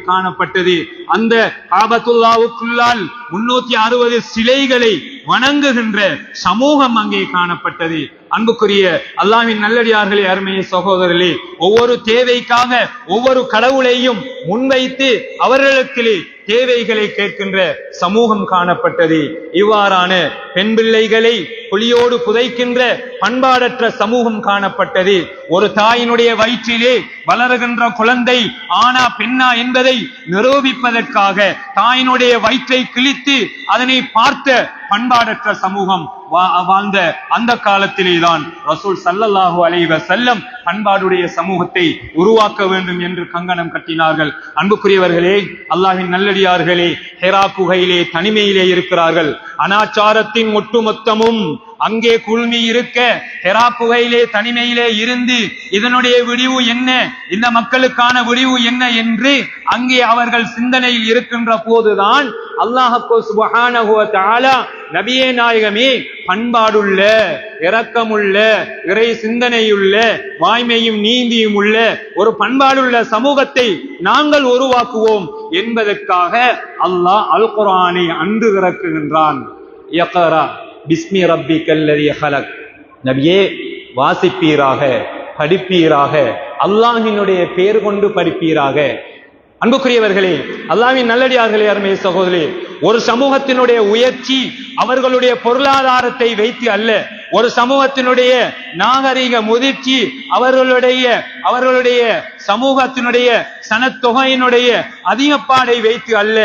காணப்பட்டது. அந்த காபத்துல்லாவுக்குள்ளால் 360 சிலைகளை வணங்குகின்ற சமூகம் அங்கே காணப்பட்டது. அன்புக்குரிய அல்லாஹ்வின் நல்லடியார்களே, அருமைய சகோதரர்களே, ஒவ்வொரு தேவைக்காக ஒவ்வொரு கடவுளையும் முன்வைத்து அவர்களுக்கு தேவைகளை கேட்கின்ற சமூகம் காணப்பட்டது. இவ்வாறான பெண் பிள்ளைகளை புலியோடு புதைக்கின்ற பண்பாடற்ற சமூகம் காணப்பட்டது. ஒரு தாயினுடைய வயிற்றிலே வளருகின்ற குழந்தை ஆனா பெண்ணா என்பதை நிரூபிப்பதற்காக தாயினுடைய வயிற்றை கிழித்து அதனை பார்த்த பண்பாடற்ற சமூகம் வாழ்ந்த அந்த காலத்திலேதான் ரசூல் ஸல்லல்லாஹு அலைஹி வஸல்லம் பண்பாடுடைய சமூகத்தை உருவாக்க வேண்டும் என்று கங்கணம் கட்டினார்கள். அன்புக்குரியவர்களே, அல்லாஹ்வின் நல்லடியார்களே, ஹிரா குகையிலே தனிமையிலே இருக்கிறார்கள். அனாச்சாரத்தின் ஒட்டுமொத்தமும் அங்கே குழுமி இருக்க ஹிரா குகையிலே தனிமையிலே இருந்து இதனுடைய விடிவு என்ன, இந்த மக்களுக்கான விடிவு என்ன என்று அங்கே அவர்கள் சிந்தனையில் இருக்கின்ற போதுதான் அல்லாஹ் சுப்ஹானஹு வ தஆலா நபியே நாயகமே பண்பாடுள்ள, இரக்கமுள்ள, இறை சிந்தனையுள்ள, வாய்மையும் நீதியும் உள்ள ஒரு பண்பாடுள்ள சமூகத்தை நாங்கள் உருவாக்குவோம் என்பதற்காக அல்லாஹ் அல் குர்ஆனை அன்று இறக்குகின்றான். யக்ரா பிஸ்மி ரப்பிக்கல்லதி ஹலக். நபியே, வாசிப்பீராக, படிப்பீராக, அல்லாஹ்வினுடைய பெயர் கொண்டு படிப்பீராக. அன்புக்குரியவர்களே, அல்லாஹ்வின் நல்லடியார்களே, அருமை சகோதரே, ஒரு சமூகத்தினுடைய உயர்ச்சி அவர்களுடைய பொருளாதாரத்தை வைத்து அல்ல, ஒரு சமூகத்தினுடைய நாகரிக முதிர்ச்சி அவர்களுடைய சமூகத்தினுடைய சனத்தொகையினுடைய அதிகப்பாடை வைத்து அல்ல.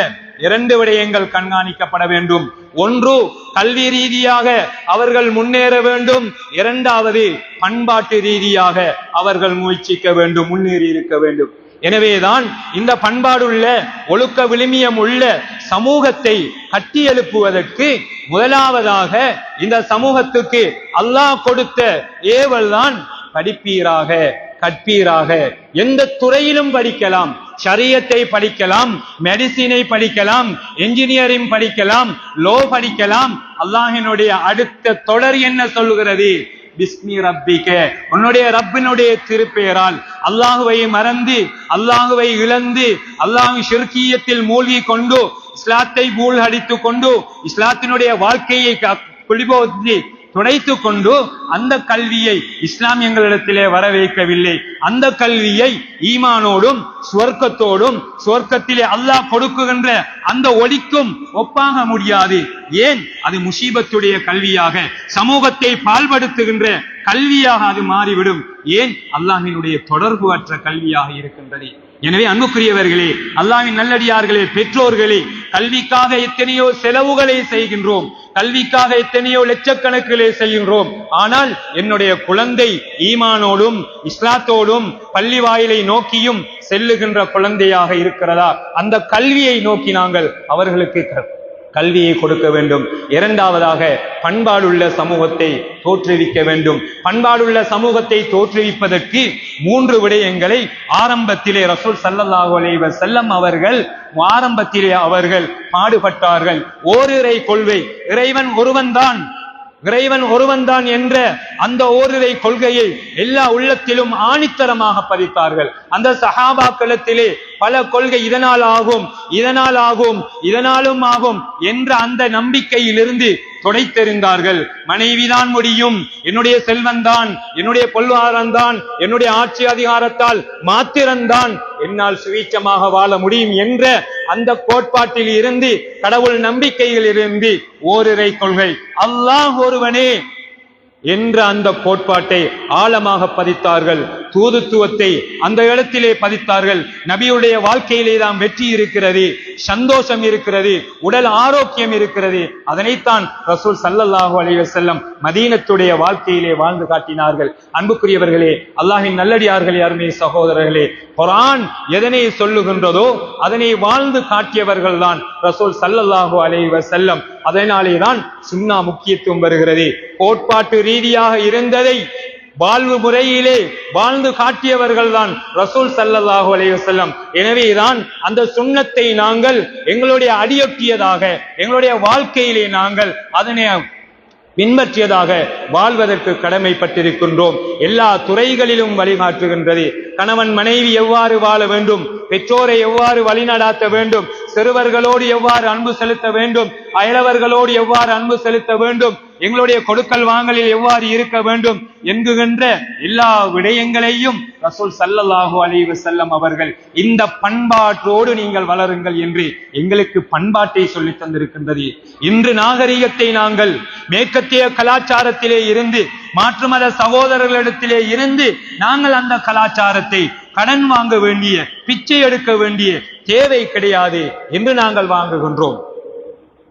2 விடயங்கள் கண்காணிக்கப்பட வேண்டும். ஒன்று, கல்வி ரீதியாக அவர்கள் முன்னேற வேண்டும். 2வது, பண்பாட்டு ரீதியாக அவர்கள் முயற்சிக்க வேண்டும், முன்னேறி இருக்க வேண்டும். எனவேதான் இந்த பண்பாடுள்ள, ஒழுக்க விழுமியம் உள்ள சமூகத்தை கட்டி எழுப்புவதற்கு முதலாவதாக இந்த சமூகத்துக்கு அல்லாஹ் கொடுத்த ஏவல் தான் படிப்பீராக, கற்பீராக. எந்த துறையிலும் படிக்கலாம். ஷரியத்தை படிக்கலாம், மெடிசினை படிக்கலாம், என்ஜினியரிங் படிக்கலாம், லோ படிக்கலாம். அல்லாஹ்வினுடைய அடுத்த தொடர் என்ன சொல்லுகிறது? பிஸ்மி ரப்பிக, உன்னுடைய ரப்பினுடைய திருப்பெயரால். அல்லாஹுவை மறந்து, அல்லாஹுவை இழந்து, அல்லாஹ்வின் ஷிர்கியத்தில் மூழ்கி கொண்டு, இஸ்லாத்தை மூழ்கடித்துக் கொண்டு, இஸ்லாத்தினுடைய வாழ்க்கையை குளிபோதி துடைத்து கொண்டு அந்த கல்வியை இஸ்லாம் எங்களிடத்திலே வர வைக்கவில்லை. அந்த கல்வியை ஈமானோடும் சுவர்க்கத்தோடும், சுவர்க்கத்திலே அல்லாஹ் கொடுக்குகின்ற அந்த ஒளிக்கும் ஒப்பாக முடியாது. ஏன்? அது முசீபத்துடைய கல்வியாக, சமூகத்தை பால்படுத்துகின்ற கல்வியாக அது மாறிவிடும். ஏன்? அல்லாஹ்வினுடைய தொடர்பு அற்ற கல்வியாக இருக்கின்றது. எனவே அன்புக்குரியவர்களே, அல்லாஹ்வின் நல்லடியார்களே, பெற்றோர்களே, கல்விக்காக எத்தனையோ செலவுகளை செய்கின்றோம், கல்விக்காக எத்தனையோ லட்சக்கணக்கிலே செய்கின்றோம். ஆனால் என்னுடைய குழந்தை ஈமானோடும் இஸ்லாத்தோடும் பள்ளி வாயிலை நோக்கியும் செல்லுகின்ற குழந்தையாக இருக்கிறதா? அந்த கல்வியை நோக்கி நாங்கள் அவர்களுக்கு கல்வியை கொடுக்க வேண்டும். 2வதாக பண்பாடுள்ள சமூகத்தை தோற்றுவிக்க வேண்டும். பண்பாடுள்ள சமூகத்தை தோற்றுவிப்பதற்கு 3 விடயங்களை ஆரம்பத்திலே ரசூல் ஸல்லல்லாஹு அலைஹி வஸல்லம் அவர்கள் அவர்கள் பாடுபட்டார்கள். ஓரிரை கொள்கை, இறைவன் ஒருவன்தான் என்ற அந்த ஓரிரை கொள்கையை எல்லா உள்ளத்திலும் ஆணித்தரமாக பதித்தார்கள். அந்த சஹாபாக்களத்திலே பல கொள்கை இதனால் ஆகும், இதனாலும் ஆகும் என்ற அந்த நம்பிக்கையிலிருந்து துடைத்தெறிந்தார்கள். மனைவிதான் முடியும், என்னுடைய செல்வந்தான், என்னுடைய பொருளாதாரம்தான், என்னுடைய ஆட்சி அதிகாரத்தால் மாத்திரம்தான் என்னால் சுவீச்சமாக வாழ முடியும் என்ற அந்த கோட்பாட்டில் இருந்து, கடவுள் நம்பிக்கையில் இருந்து ஓரிரை கொள்கை, அல்லாஹ் ஒருவனே என்ற அந்த கோட்பாட்டை ஆழமாக பதித்தார்கள். தூதுத்துவத்தை அந்த இடத்திலே பதித்தார்கள். நபியுடைய வாழ்க்கையிலே தான் வெற்றி இருக்கிறது, சந்தோஷம் இருக்கிறது, உடல் ஆரோக்கியம் இருக்கிறது. அதனைத்தான் ரசூல் ஸல்லல்லாஹு அலைஹி வஸல்லம் மதீனத்துடைய வாழ்க்கையிலே வாழ்ந்து காட்டினார்கள். அன்புக்குரியவர்களே, அல்லாஹ்வின் நல்லடியார்களே, அருமை சகோதரர்களே, குர்ஆன் எதனை சொல்லுகின்றதோ அதனை வாழ்ந்து காட்டியவர்கள் தான் ரசூல் ஸல்லல்லாஹு அலைஹி வஸல்லம். அதனாலே தான் சுன்னா முக்கியத்துவம் வருகிறது. கோட்பாட்டு ரீதியாக இருந்ததை வாழ்வு முறையிலே வாழ்ந்து காட்டியவர்கள் தான் ரசூல் ஸல்லல்லாஹு அலைஹி வஸல்லம். எனவேதான் அந்த சுன்னத்தை நாங்கள் எங்களுடைய அடியொட்டியதாக எங்களுடைய வாழ்க்கையிலே நாங்கள் அதனை பின்பற்றியதாக வாழ்வதற்கு கடமைப்பட்டிருக்கின்றோம். எல்லா துறைகளிலும் வழிகாட்டுகின்றது. கணவன் மனைவி எவ்வாறு வாழ வேண்டும், பெற்றோரை எவ்வாறு வழிநடாத்த வேண்டும், சிறுவர்களோடு எவ்வாறு அன்பு செலுத்த வேண்டும், அயலவர்களோடு எவ்வாறு அன்பு செலுத்த வேண்டும், எங்களுடைய கொடுக்கல் வாங்கலில் எவ்வாறு இருக்க வேண்டும் என்கின்ற எல்லா விடயங்களையும் ரசூல் ஸல்லல்லாஹு அலைஹி வஸல்லம் அவர்கள் இந்த பண்பாட்டோடு நீங்கள் வளருங்கள் என்று எங்களுக்கு பண்பாட்டை சொல்லித் தந்திருக்கின்றது. இன்று நாகரிகத்தை நாங்கள் மேற்கத்திய கலாச்சாரத்திலே இருந்து மாற்று மத சகோதரர்களிடத்திலே இருந்து நாங்கள் அந்த கலாச்சாரத்தை கடன் வாங்க வேண்டிய, பிச்சை எடுக்க வேண்டிய தேவை கிடையாது என்று நாங்கள் வாங்குகின்றோம்.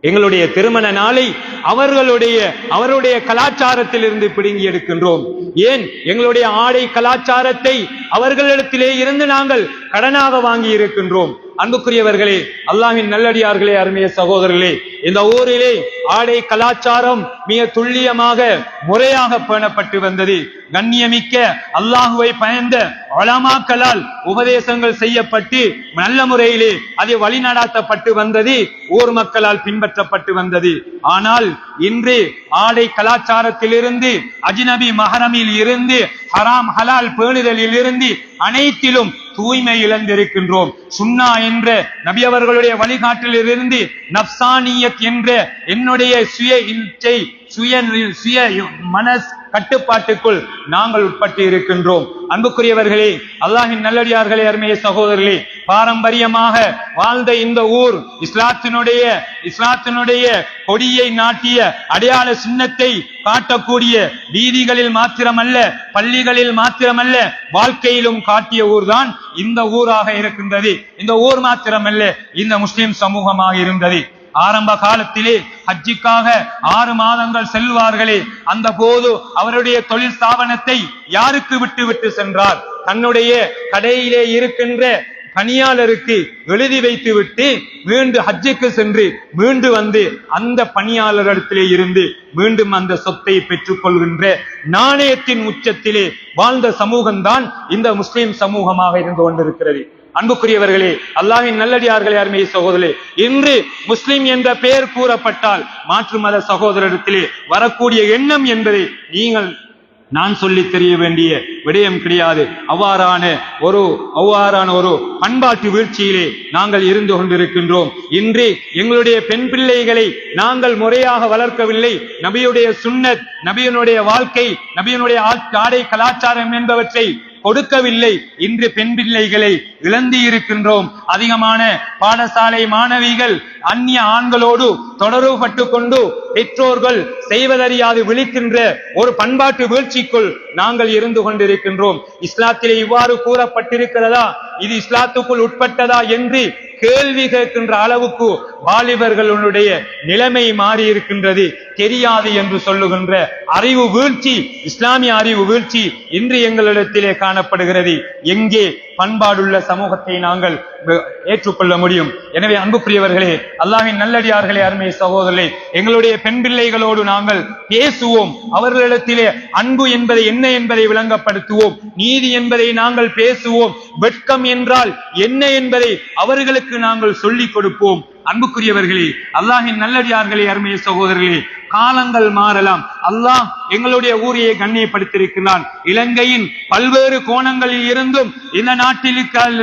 எங்களுடைய திருமண நாளை அவருடைய கலாச்சாரத்தில் இருந்து பிடுங்கி எடுக்கின்றோம். ஏன் எங்களுடைய ஆடை கலாச்சாரத்தை அவர்களிடத்திலே இருந்து நாங்கள் கடனாக வாங்கி இருக்கின்றோம். அன்புக்குரியவர்களே, அல்லாஹ்வின் நல்லடியார்களே, அருமைய சகோதரர்களே, இந்த ஊரிலே ஆடை கலாச்சாரம் மிக துல்லியமாக முறையாக பேணப்பட்டு வந்தது. கண்ணியமிக்க அல்லாஹுவை பயந்த உலமாக்களால் உபதேசங்கள் செய்யப்பட்டு நல்ல முறையிலே அதை வழிநடாத்தப்பட்டு வந்தது, ஊர் மக்களால் பின்பற்றப்பட்டு வந்தது. ஆனால் இன்று ஆடை கலாச்சாரத்திலிருந்து, அஜ்னபி மஹரமில் இருந்து, ஹராம் ஹலால் பேணுதலில் இருந்து அனைத்திலும் தூய்மை இழந்திருக்கின்றோம். சுன்னா என்ற நபி அவர்களுடைய வழிகாட்டில் இருந்து நப்சானியத் என்ற என்னுடைய சுய இச்சை, சுய மனஸ் கட்டுப்பாட்டுக்குள் நாங்கள் உட்பட்டு இருக்கின்றோம். அன்புக்குரியவர்களே, அல்லாஹ்வின் நல்லடியார்களே, அருமைய சகோதரர்களே, பாரம்பரியமாக வாழ்ந்த இந்த ஊர் இஸ்லாத்தினுடைய கொடியை நாட்டிய அடையாள சின்னத்தை காட்டக்கூடிய வீதிகளில் மாத்திரமல்ல, பள்ளிகளில் மாத்திரமல்ல, வாழ்க்கையிலும் காட்டிய ஊர்தான் இந்த ஊராக இருக்கின்றது. இந்த ஊர் மாத்திரமல்ல, இந்த முஸ்லிம் சமூகமாக இருந்தது. ஆரம்ப காலத்திலே ஹஜ்ஜிக்காக 6 மாதங்கள் செல்வார்களே, அந்த போது அவருடைய தொழில் ஸ்தாபனத்தை யாருக்கு விட்டு சென்றார்? தன்னுடைய கடையிலே இருக்கின்ற பணியாளருக்கு எழுதி வைத்து விட்டு மீண்டும் ஹஜ்ஜுக்கு சென்று மீண்டும் வந்து அந்த பணியாளரிடத்திலே இருந்து மீண்டும் அந்த சொத்தை பெற்றுக் கொள்கின்ற நாணயத்தின் உச்சத்திலே வாழ்ந்த சமூகம்தான் இந்த முஸ்லிம் சமூகமாக இருந்து கொண்டிருக்கிறது. அன்புக்குரியவர்களே, அல்லாஹ்வின் நல்லடியார்களே, அருமைய சகோதரர்களே, இன்று முஸ்லிம் என்ற பெயர் கூறப்பட்டால் மாற்று மத சகோதரத்திலே வரக்கூடிய எண்ணம் என்பதை நான் சொல்லி தெரிய வேண்டிய விடயம் கிடையாது. அவ்வாறான ஒரு பண்பாட்டு வீழ்ச்சியிலே நாங்கள் இருந்து கொண்டிருக்கின்றோம். இன்று எங்களுடைய பெண் பிள்ளைகளை நாங்கள் முறையாக வளர்க்கவில்லை. நபியுடைய சுன்னத், நபியினுடைய வாழ்க்கை, நபியினுடைய ஆடை கலாச்சாரம் என்பவற்றை கொடுக்கவில்லை. இன்று பெண் பிள்ளைகளை இழந்து இருக்கின்றோம். அதிகமான பாடசாலை மாணவிகள் அந்நிய ஆண்களோடு தொடர்புபட்டு கொண்டு பெற்றோர்கள் செய்வதறியாது விழிக்கின்ற ஒரு பண்பாட்டு வீழ்ச்சிக்குள் நாங்கள் இருந்து கொண்டிருக்கின்றோம். இஸ்லாத்திலே இவ்வாறு கூறப்பட்டிருக்கிறதா, இது இஸ்லாத்துக்குள் உட்பட்டதா என்று கேள்வி கேட்கின்ற அளவுக்கு வாலிபர்களுடைய நிலைமை மாறி இருக்கின்றது. தெரியாது என்று சொல்லுகின்ற அறிவு வீழ்ச்சி, இஸ்லாமிய அறிவு வீழ்ச்சி இன்று எங்களிடத்திலே காணப்படுகிறது. எங்கே பண்பாடுள்ள சமூகத்தை நாங்கள் ஏற்றுக்கொள்ள முடியும்? எனவே அன்புக்குரியவர்களே, அல்லாஹ்வின் நல்லடியார்களே, அருமை சகோதரர்களே, எங்களுடைய பெண் பிள்ளைகளோடு நாங்கள் பேசுவோம். அவர்களிடத்திலே அன்பு என்பதை என்ன என்பதை விளங்கப்படுத்துவோம். நீதி என்பதை நாங்கள் பேசுவோம். வெட்கம் என்றால் என்ன என்பதை அவர்களுக்கு நாங்கள் சொல்லிக் கொடுப்போம். அன்புக்குரியவர்களே, அல்லாஹ்வின் நல்லடியார்களே, அருமைய சகோதரர்களே, காலங்கள் மாறலாம். அல்லாஹ் எங்களுடைய ஊரையை கண்ணியப்படுத்தியிருக்கிறான். இலங்கையின் பல்வேறு கோணங்களில் இருந்தும் இந்த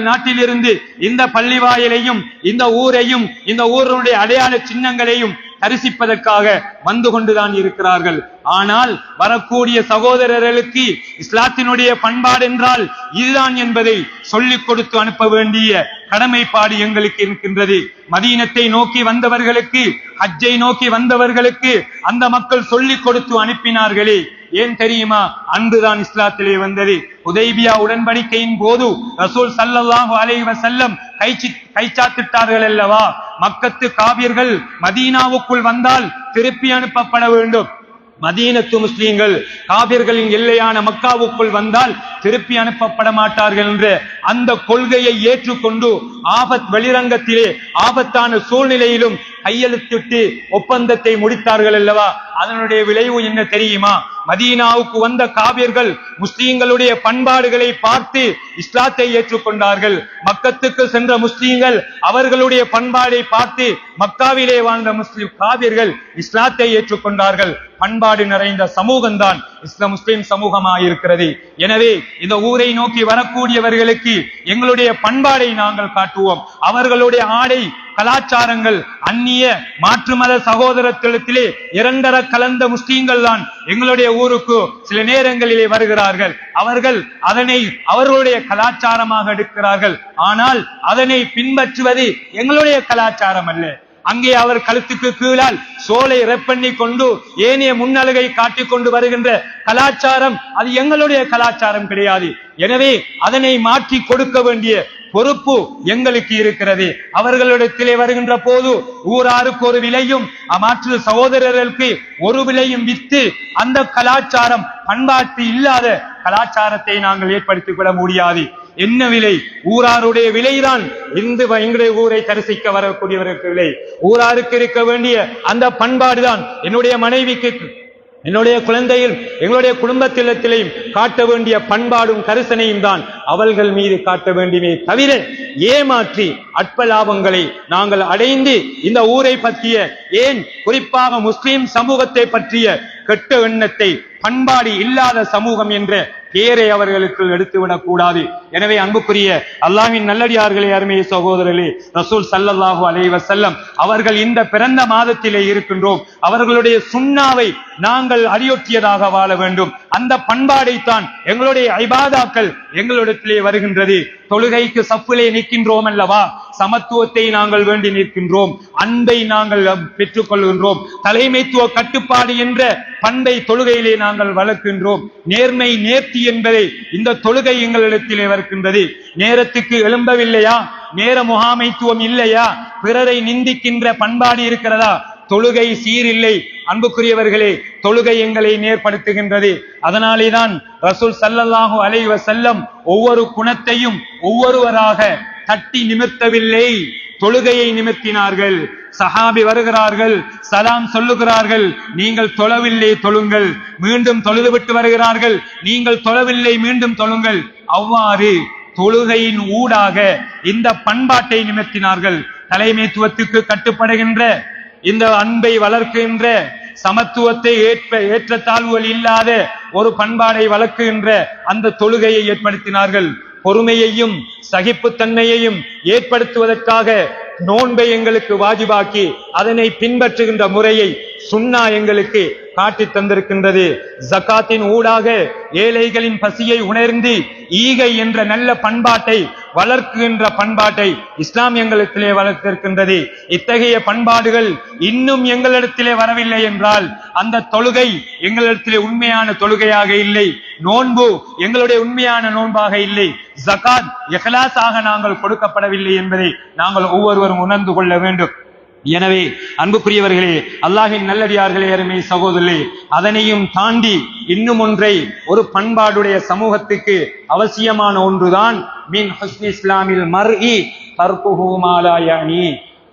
நாட்டிலிருந்து இந்த பள்ளிவாயலையும் இந்த ஊரையும் இந்த ஊருடைய அடையாள சின்னங்களையும் தரிசிப்பதற்காக வந்து கொண்டுதான் இருக்கிறார்கள். ஆனால் வரக்கூடிய சகோதரர்களுக்கு இஸ்லாத்தினுடைய பண்பாடு என்றால் இதுதான் என்பதை சொல்லிக் கொடுத்து அனுப்ப வேண்டிய கடமைப்பாடு எங்களுக்கு இருக்கின்றது. மதீனத்தை நோக்கி வந்தவர்களுக்கு, ஹஜ்ஜை நோக்கி வந்தவர்களுக்கு அந்த மக்கள் சொல்லிக் கொடுத்து அனுப்பினார்களே. ஏன் தெரியுமா? அன்றுதான் இஸ்லாத்திலே வந்தது. ஹுதைபியா உடன்படிக்கையின் போது ரசூல் ஸல்லல்லாஹு அலைஹி வஸல்லம் கைச்சாத்திட்டார்கள் அல்லவா, மக்கத்து காபிர்கள் மதீனாவுக்குள் வந்தால் திருப்பி அனுப்பப்பட வேண்டும். மதீனத்து முஸ்லீம்கள் காபிர்களின் எல்லையான மக்காவுக்குள் வந்தால் திருப்பி அனுப்பப்பட மாட்டார்கள் என்ற அந்த கொள்கையை ஏற்றுக்கொண்டு வெளிரங்கத்திலே ஆபத்தான சூழ்நிலையிலும் கையெழுத்திட்டு ஒப்பந்தத்தை முடித்தார்கள் அல்லவா. அதனுடைய விளைவு என்ன தெரியுமா? மதீனாவுக்கு வந்த காபிர்கள் முஸ்லிம்களுடைய பண்பாடுகளை பார்த்து இஸ்லாத்தை ஏற்றுக்கொண்டார்கள். மக்கத்துக்கு சென்ற முஸ்லிம்கள் அவர்களுடைய பண்பாடை பார்த்து மக்காவிலே வாழ்ந்த முஸ்லிம் காபிர்கள் இஸ்லாத்தை ஏற்றுக்கொண்டார்கள். பண்பாடு நிறைந்த சமூகம் தான் முஸ்லிம் சமூகமாக இருக்கிறது. எனவே இந்த ஊரை நோக்கி வரக்கூடியவர்களுக்கு எங்களுடைய பண்பாடை நாங்கள் காட்டுவோம். அவர்களுடைய ஆடை கலாச்சாரங்கள் அந்நிய மாற்று மத சகோதரத்திலே இரண்டர கலந்த முஸ்லீம்கள் தான் எங்களுடைய ஊருக்கு சில நேரங்களிலே வருகிறார்கள். அவர்கள் அதனை அவர்களுடைய கலாச்சாரமாக எடுக்கிறார்கள். ஆனால் அதனை பின்பற்றுவது எங்களுடைய கலாச்சாரம் அல்ல. அங்கே அவர் கழுத்துக்கு கீழால் சோலை ரெப்பண்ணி கொண்டு ஏனைய முன்னழகை காட்டிக் கொண்டு வருகின்ற கலாச்சாரம் அது எங்களுடைய கலாச்சாரம் கிடையாது. எனவே அதனை மாற்றி கொடுக்க வேண்டிய பொறுப்பு எங்களுக்கு இருக்கிறது. அவர்களிடத்திலே வருகின்ற போது ஊராருக்கு ஒரு விலையும் மாற்று சகோதரர்களுக்கு ஒரு விலையும் வித்து அந்த கலாச்சாரம் பண்பாட்டு இல்லாத கலாச்சாரத்தை நாங்கள் ஏற்படுத்திவிட முடியாது. என்ன விலை? ஊராருடைய விலைதான் எங்களுடைய ஊரை தரிசிக்க வரக்கூடியவருக்கு விலை. ஊராருக்கு இருக்க வேண்டிய அந்த பண்பாடுதான் என்னுடைய மனைவிக்கு என்னுடைய குழந்தையில் எங்களுடைய குடும்பத்திலத்திலையும் காட்ட வேண்டிய பண்பாடும் கரிசனையும் தான் அவர்கள் மீது காட்ட வேண்டுமே தவிர ஏமாற்றி அற்ப லாபங்களை நாங்கள் அடைந்து இந்த ஊரை பற்றிய ஏன் குறிப்பாக முஸ்லிம் சமூகத்தை பற்றிய கெட்ட எண்ணத்தை பண்பாடு இல்லாத சமூகம் என்ற பேரை அவர்களுக்கு எடுத்துவிடக் கூடாது. எனவே அன்புக்குரிய அல்லாஹ்வின் நல்லடியார்களே, அருமைய சகோதரர்களே, ரசூல் ஸல்லல்லாஹு அலைஹி வஸல்லம் அவர்கள் இந்த பிறந்த மாதத்திலே இருக்கின்றோம். அவர்களுடைய சுன்னாவை நாங்கள் அடியொற்றியதாக வாழ வேண்டும். அந்த பண்பாடைத்தான் எங்களுடைய இபாதாக்கள் எங்களிடத்திலே வருகின்றது. தொழுகைக்கு சஃபிலே நிற்கின்றோம் அல்லவா, சமத்துவத்தை நாங்கள் வேண்டி நிற்கின்றோம், அன்பை நாங்கள் பெற்றுக் கொள்கின்றோம், தலைமைத்துவ கட்டுப்பாடு என்ற பண்பை தொழுகையிலே நாங்கள் வளர்க்கின்றோம். நேர்மை நேர்த்தி என்பதை இந்த தொழுகை எங்களிடத்திலே வருகின்றது. நேரத்துக்கு எழும்பவில்லையா, நேர முகாமைத்துவம் இல்லையா, பிறரை நிந்திக்கின்ற பண்பாடு இருக்கிறதா, தொழுகை சீரில்லை. அன்புக்குரியவர்களே, தொழுகை எங்களை நேர்படுத்துகின்றது. அதனாலேதான் ரசூல் ஸல்லல்லாஹு அலைஹி வஸல்லம் ஒவ்வொரு குணத்தையும் ஒவ்வொருவராக தட்டி நிமிர்த்தவில்லை, தொழுகையை நிமிர்த்தினார்கள். சஹாபி வருகிறார்கள், சலாம் சொல்லுகிறார்கள், நீங்கள் தொழவில்லை தொழுங்கள். மீண்டும் தொழுது விட்டு வருகிறார்கள், நீங்கள் தொழவில்லை மீண்டும் தொழுங்கள். அவ்வாறு தொழுகையின் ஊடாக இந்த பண்பாட்டை நிமிர்த்தினார்கள். தலைமைத்துவத்துக்கு கட்டுப்படுகின்ற, இந்த அன்பை வளர்க்கின்ற, சமத்துவத்தை ஏற்ற தாழ்வுகள் இல்லாத ஒரு பண்பாடை வளர்க்கின்ற அந்த தொழுகையை ஏற்படுத்தினார்கள். பொறுமையையும் சகிப்புத்தன்மையையும் ஏற்படுத்துவதற்காக நோன்பை எங்களுக்கு வாஜிபாக்கி அதனை பின்பற்றுகின்ற முறையை சுன்னா எங்களுக்கு காட்டி தந்திருக்கின்றது. ஜகாத்தின் ஊடாக ஏழைகளின் பசியை உணர்ந்து ஈகை என்ற நல்ல பண்பாட்டை வளர்க்கின்ற பண்பாட்டை இஸ்லாம் எங்களிடத்திலே வளர்த்திருக்கின்றது. இத்தகைய பண்பாடுகள் இன்னும் எங்களிடத்திலே வரவில்லை என்றால் அந்த தொழுகை எங்களிடத்திலே உண்மையான தொழுகையாக இல்லை, நோன்பு எங்களுடைய உண்மையான நோன்பாக இல்லை, ஜகாத் இஹ்லாஸாக நாங்கள் கொடுக்கப்படவில்லை என்பதை நாங்கள் ஒவ்வொருவரும் உணர்ந்து கொள்ள வேண்டும். எனவே அன்புக்குரியவர்களே, அல்லாஹ்வின் நல்லடியார்களே, அருமை சகோதரர்களே, அதனையும் தாண்டி இன்னும் ஒன்றை ஒரு பண்பாடுடைய சமூகத்துக்கு அவசியமான ஒன்றுதான் மின் ஹுஸ்னி இஸ்லாமில் மர்இ தர்குஹு மா லா யஅனி,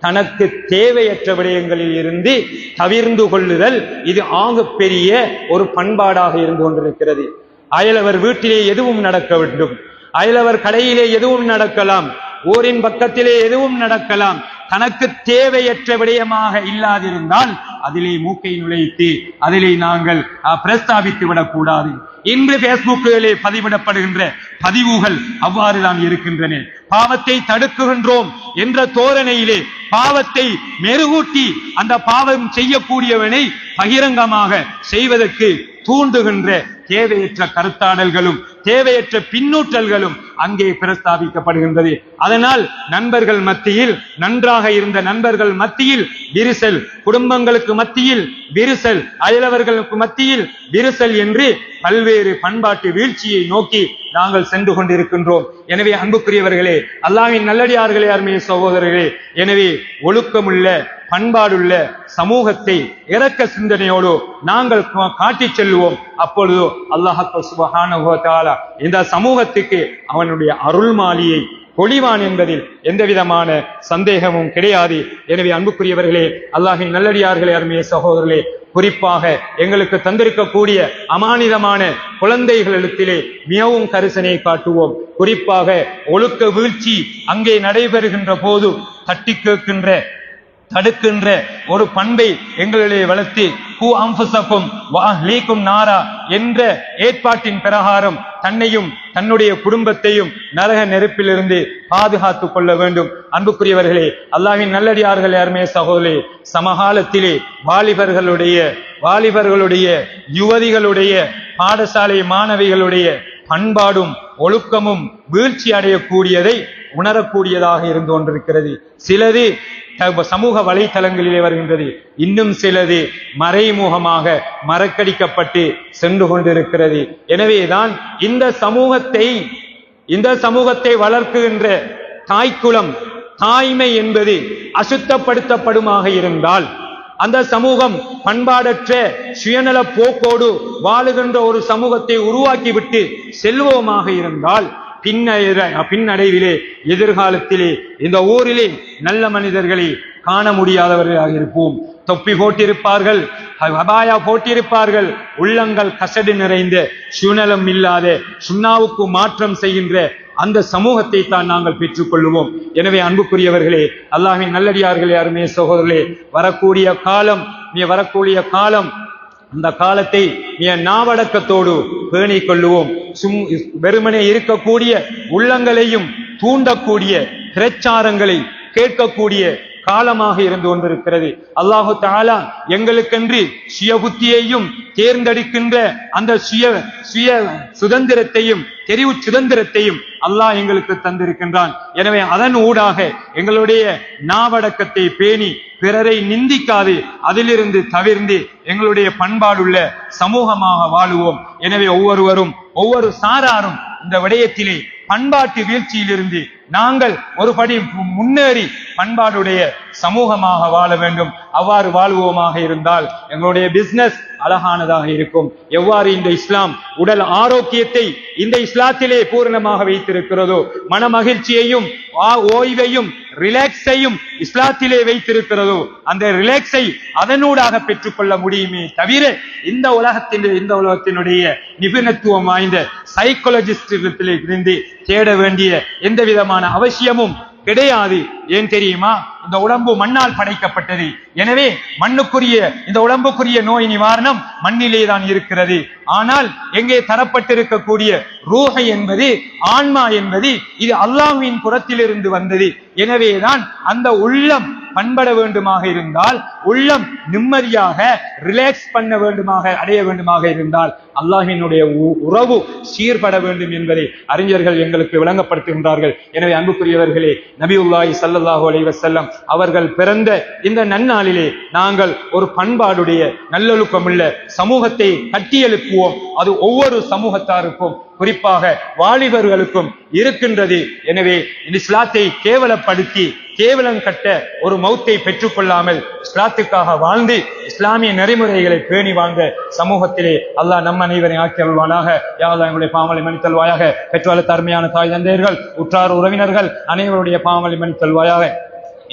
தனக்கு தேவையற்ற விடயங்களில் இருந்து தவிர்ந்து கொள்ளுதல். இது ஆகப்பெரிய ஒரு பண்பாடாக இருந்து கொண்டிருக்கிறது. அயலவர் வீட்டிலே எதுவும் நடக்க வேண்டும், அயலவர் கடையிலே எதுவும் நடக்கலாம், ஊரின் பக்கத்திலே எதுவும் நடக்கலாம், தனக்கு தேவையற்ற விடயமாக இல்லாதிருந்தால் அதிலே மூக்கை நுழைத்து அதிலே நாங்கள் பிரஸ்தாபித்து விடக்கூடாது. இன்று பேஸ்புக்கிலே பதிவிடப்படுகின்ற பதிவுகள் அவ்வாறுதான் இருக்கின்றன. பாவத்தை தடுக்குகின்றோம் என்ற தோரணையிலே பாவத்தை மெருகூட்டி அந்த பாவம் செய்யக்கூடியவனை பகிரங்கமாக செய்வதற்கு தூண்டுகின்ற தேவையற்ற கருத்தாடல்களும் தேவையற்ற பின்னூற்றல்களும் அங்கே பிரஸ்தாபிக்கப்படுகின்றது. அதனால் நண்பர்கள் மத்தியில், நன்றாக இருந்த நண்பர்கள் மத்தியில் விரிசல், குடும்பங்களுக்கு மத்தியில் விரிசல், அயலவர்களுக்கு மத்தியில் விரிசல் என்று பல்வேறு பண்பாட்டு வீழ்ச்சியை நோக்கி நாங்கள் சென்று கொண்டிருக்கின்றோம். எனவே அன்புக்குரியவர்களே, அல்லாஹ்வின் நல்லடியார்களே, அருமைய சகோதரர்களே, எனவே ஒழுக்கமுள்ள பண்பாடுள்ள சமூகத்தை இரக்க சிந்தனையோடு நாங்கள் காட்டிச் செல்லுவோம். அப்பொழுது அல்லாஹ் சுப்ஹானஹு வ தஆலா இந்த சமூகத்துக்கு அவனுடைய அருள்மாலியை பொழிவான் என்பதில் எந்த விதமான சந்தேகமும் கிடையாது. எனவே அன்புக்குரியவர்களே, அல்லாஹ்வின் நல்லடியார்களே, அருமைய சகோதரர்களே, குறிப்பாக எங்களுக்கு தந்திருக்கக்கூடிய அமானிதமான குழந்தைகளிடத்திலே மிகவும் கரிசனை காட்டுவோம். குறிப்பாக ஒழுக்க வீழ்ச்சி அங்கே நடைபெறுகின்ற போது தட்டி கேட்கின்ற தடுக்கின்ற ஒரு பண்பை எங்களிடையே வளர்த்து கூ அம்புசக்கும் வாஹ்லீக்கும் நாரா என்ற ஏற்பாட்டின் பிரகாரம் தன்னையும் தன்னுடைய குடும்பத்தையும் நரக நெருப்பிலிருந்து பாதுகாத்துக் கொள்ள வேண்டும். அன்புக்குரியவர்களே, அல்லாஹ்வின் நல்லடியார்களே, அருமைய சகோதரே, சமகாலத்திலே வாலிபர்களுடைய யுவதிகளுடைய பாடசாலை மாணவிகளுடைய பண்பாடும் ஒழுக்கமும் வீழ்ச்சி அடையக்கூடியதை உணரக்கூடியதாக இருந்து கொண்டிருக்கிறது. சிலது சமூக வலைத்தளங்களிலே வருகின்றது, இன்னும் சிலது மறைமுகமாக மறக்கடிக்கப்பட்டு சென்று கொண்டிருக்கிறது. எனவேதான் இந்த சமூகத்தை வளர்க்குகின்ற தாய்க்குலம், தாய்மை என்பது அசுத்தப்படுத்தப்படுமாக இருந்தால், அந்த சமூகம் பண்பாடற்ற சுயநல போக்கோடு வாழுகின்ற ஒரு சமூகத்தை உருவாக்கிவிட்டு செல்வோமாக இருந்தால், பின்னடைவிலே எதிர்காலத்திலே இந்த ஊரிலே நல்ல மனிதர்களை காண முடியாதவர்களாக இருப்போம். தொப்பி போட்டிருப்பார்கள், அபாயா போட்டிருப்பார்கள், உள்ளங்கள் கசடு நிறைந்த சுயநலம் இல்லாத சுண்ணாவுக்கு மாற்றம் செய்கின்ற அந்த சமூகத்தை தான் நாங்கள் பெற்றுக் கொள்ளுவோம். எனவே அன்புக்குரியவர்களே, அல்லாஹ்வின் நல்லடியார்களே, அருமைய சகோதரர்களே, வரக்கூடிய காலம் அந்த காலத்தை நாவடக்கத்தோடு பேணிக் கொள்ளுவோம். வெறுமனே இருக்கக்கூடிய உள்ளங்களையும் தூண்டக்கூடிய பிரச்சாரங்களை கேட்கக்கூடிய காலமாக இருந்து கொண்டிருக்கிறது. அல்லாஹு தஆலா எங்களுக்கென்று சுய புத்தியையும் தேர்ந்தெடுக்கின்ற அந்த சுய சுதந்திரத்தையும் தெரிவு சுதந்திரத்தையும் அல்லாஹ் எங்களுக்கு தந்திருக்கின்றான். எனவே அதன் ஊடாக எங்களுடைய நாவடக்கத்தை பேணி பிறரை நிந்திக்காது அதிலிருந்து தவிர்ந்து எங்களுடைய பண்பாடுள்ள சமூகமாக வாழுவோம். எனவே ஒவ்வொரு சாராரும் இந்த விடயத்திலே பண்பாட்டு வீழ்ச்சியிலிருந்து நாங்கள் ஒரு படி முன்னேறி பண்பாடுடைய சமூகமாக வாழ வேண்டும். அவ்வாறு வாழ்வோமாக இருந்தால் எங்களுடைய பிசினஸ் அழகானதாக இருக்கும். எவ்வாறு இந்த இஸ்லாம் உடல் ஆரோக்கியத்தை இந்த இஸ்லாத்திலே பூரணமாக வைத்திருக்கிறதோ, மன மகிழ்ச்சியையும் ஓய்வையும் ரிலாக்ஸையும் இஸ்லாத்திலே வைத்திருக்கிறதோ, அந்த ரிலாக்ஸை அதனூடாக பெற்றுக்கொள்ள முடியுமே தவிர இந்த உலகத்தினுடைய நிபுணத்துவம் வாய்ந்த சைக்காலஜிஸ்டிடத்திலே இருந்து தேட வேண்டிய எந்த விதமான அவசியமும் கிடையாது. ஏன் தெரியுமா? இந்த உடம்பு மண்ணால் படைக்கப்பட்டது. எனவே இந்த உடம்புக்குரிய நோய் நிவாரணம் மண்ணிலே தான் இருக்கிறது. ஆனால் எங்கே தரப்பட்டிருக்கக்கூடிய ரூஹ் என்பது, ஆன்மா என்பது, இது அல்லாஹ்வின் புறத்திலிருந்து வந்தது. எனவேதான் அந்த உள்ளம் பண்பட வேண்டுமாக இருந்தால், உள்ளம் நிம்மதியாக ரிலாக்ஸ் அடைய வேண்டுமாக இருந்தால் அல்லாஹ்வினுடைய உறவு சீர்பட வேண்டும் என்பதை அறிஞர்கள் எங்களுக்கு விளங்கப்படுத்துகின்றார்கள். எனவே அன்புக்குரியவர்களே, நபியுல்லாஹி ஸல்லல்லாஹு அலைஹி வஸல்லம் அவர்கள் பிறந்த இந்த நன்னாளிலே நாங்கள் ஒரு பண்பாடுடைய நல்லொழுக்கமுள்ள சமூகத்தை கட்டியெழுப்புவோம். அது ஒவ்வொரு சமூகத்தாருக்கும், குறிப்பாக வாலிபர்களுக்கும் இருக்கின்றது. எனவே இஸ்லாத்தை கேவலப்படுத்தி கேவலம் கட்ட ஒரு மௌத்தை பெற்றுக் கொள்ளாமல் இஸ்லாத்துக்காக வாழ்ந்து இஸ்லாமிய நெறிமுறைகளை பேணி வாழ்ந்த சமூகத்திலே அல்லாஹ் நம் அனைவரை ஆக்கி அருள்வானாக. யா அல்லாஹ் எங்களுடைய பாவங்களை மன்னித்தல்வாயாக. பெற்றோர் அருமையான தாய் தந்தையர்கள், உற்றார் உறவினர்கள் அனைவருடைய பாவங்களை மன்னித்தல்வாயாக.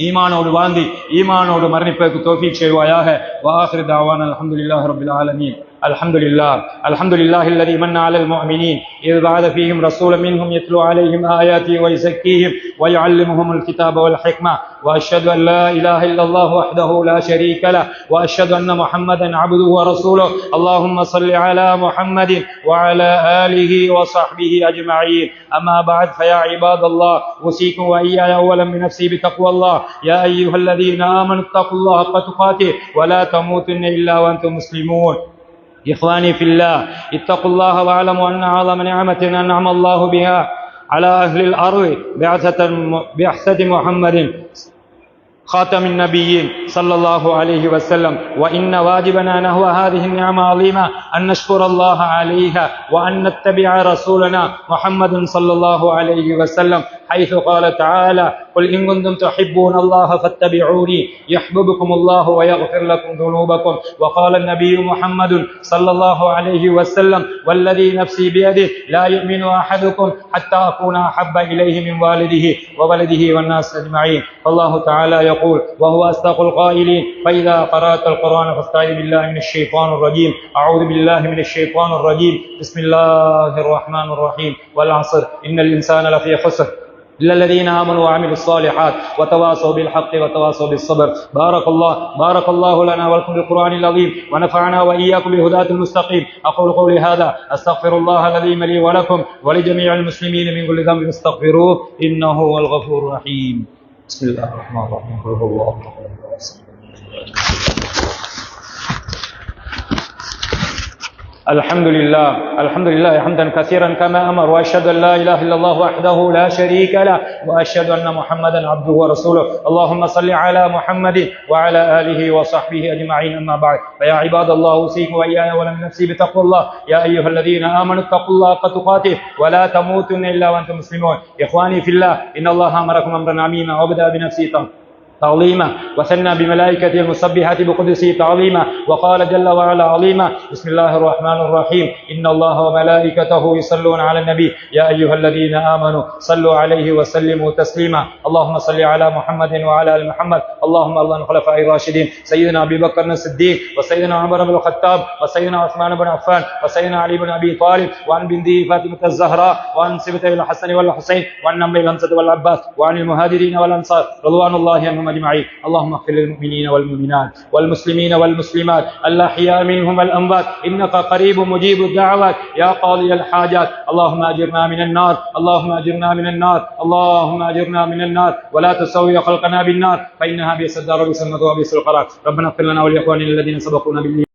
ஈமானோடு வாழ்ந்து ஈமானோடு மரணிப்பதற்கு தௌஃபீக் செய்வாயாக. வாஹிரு தாவானா அல்ஹம்துலில்லாஹி ரப்பில் ஆலமீன். الحمد لله الذي من على المؤمنين إذ بعث فيهم رسولا منهم يتلو عليهم آياته ويزكيهم ويعلمهم الكتاب والحكمة وأشهد أن لا إله إلا الله وحده لا شريك له وأشهد أن محمدا عبده ورسوله. اللهم صل على محمد وعلى آله وصحبه أجمعين. أما بعد فيا عباد الله، أوصيكم وإياي أولا بنفسي بتقوى الله. يا أيها الذين آمنوا اتقوا الله حق تقاته ولا تموتن إلا وأنتم مسلمون. إخواني في الله، اتقوا الله واعلموا أن أعظم نعمة أنعم الله بها على أهل الأرض بعثة محمد خاتم النبيين صلى الله عليه وسلم. وإن واجبنا نحو هذه النعمة عظيمة أن نشكر الله عليها وأن نتبع رسولنا محمد صلى الله عليه وسلم، حيث قال تعالى: قل إن كنتم تحبون الله فاتبعوني يحببكم الله ويغفر لكم ذنوبكم. وقال النبي محمد صلى الله عليه وسلم والذي نفسي بيده لا يؤمن أحدكم حتى أكون أحب إليه من والده وولده والناس أجمعين. الله تعالى يقول وهو أصدق القائلين فإذا قرأت القرآن فاستعذ بالله من الشيطان الرجيم. أعوذ بالله من الشيطان الرجيم. بسم الله الرحمن الرحيم. والعصر إن الإنسان لفي خسر إلا الذين آمنوا وعملوا الصالحات وتواصوا بالحق وتواصوا بالصبر. بارك الله لنا ولكم بالقرآن العظيم ونفعنا وإياكم بالهداة المستقيم. أقول قولي هذا أستغفر الله العظيم لي ولكم ولجميع المسلمين من كل ذنب فاستغفروه إنه هو الغفور الرحيم. بسم الله الرحمن الرحيم. قل هو الله أحد. الحمد لله حمدا كثيرا كما أمر، وأشهد أن لا إله إلا الله وحده لا شريك له، وأشهد أن محمدا عبده ورسوله. اللهم صل على محمد وعلى آله وصحبه أجمعين. أما بعد، فيا عباد الله أوصيكم وإياي ولم نفسي بتقوى الله. يا أيها الذين آمنوا اتقوا الله حق تقاته ولا تموتن إلا وأنتم مسلمون. إخواني في الله، إن الله أمركم أمرا عظيما وبدأ بنفسه تعظيما وثنى بملائكته المسبحات بقدسه تعظيما وقال جل وعلا عظيما بسم الله الرحمن الرحيم. إن الله وملائكته يصلون على النبي يا أيها الذين آمنوا صلوا عليه وسلموا تسليما. اللهم صل على محمد وعلى آل محمد. اللهم ارض عن الخلفاء الراشدين سيدنا أبي بكر الصديق وسيدنا عمر بن الخطاب وسيدنا عثمان بن عفان وسيدنا علي بن أبي طالب وعن بنته فاطمة الزهراء وعن سبتي الحسن والحسين وعن أمي الحمزة والعباس وعن المهاجرين والأنصار رضوان الله عنهم أجمعين. اللهم اغفر للمؤمنين والمؤمنات والمسلمين والمسلمات الأحياء منهم والأموات إنك قريب مجيب الدعوات يا قاضي الحاجات. اللهم أجرنا من النار، اللهم أجرنا من النار، اللهم أجرنا من النار، ولا تسوي خلقنا بالنار فإنها بئس الدار وبئس المثوى وبئس القرار. ربنا اغفر لنا ولإخواننا الذين سبقونا بالإيمان.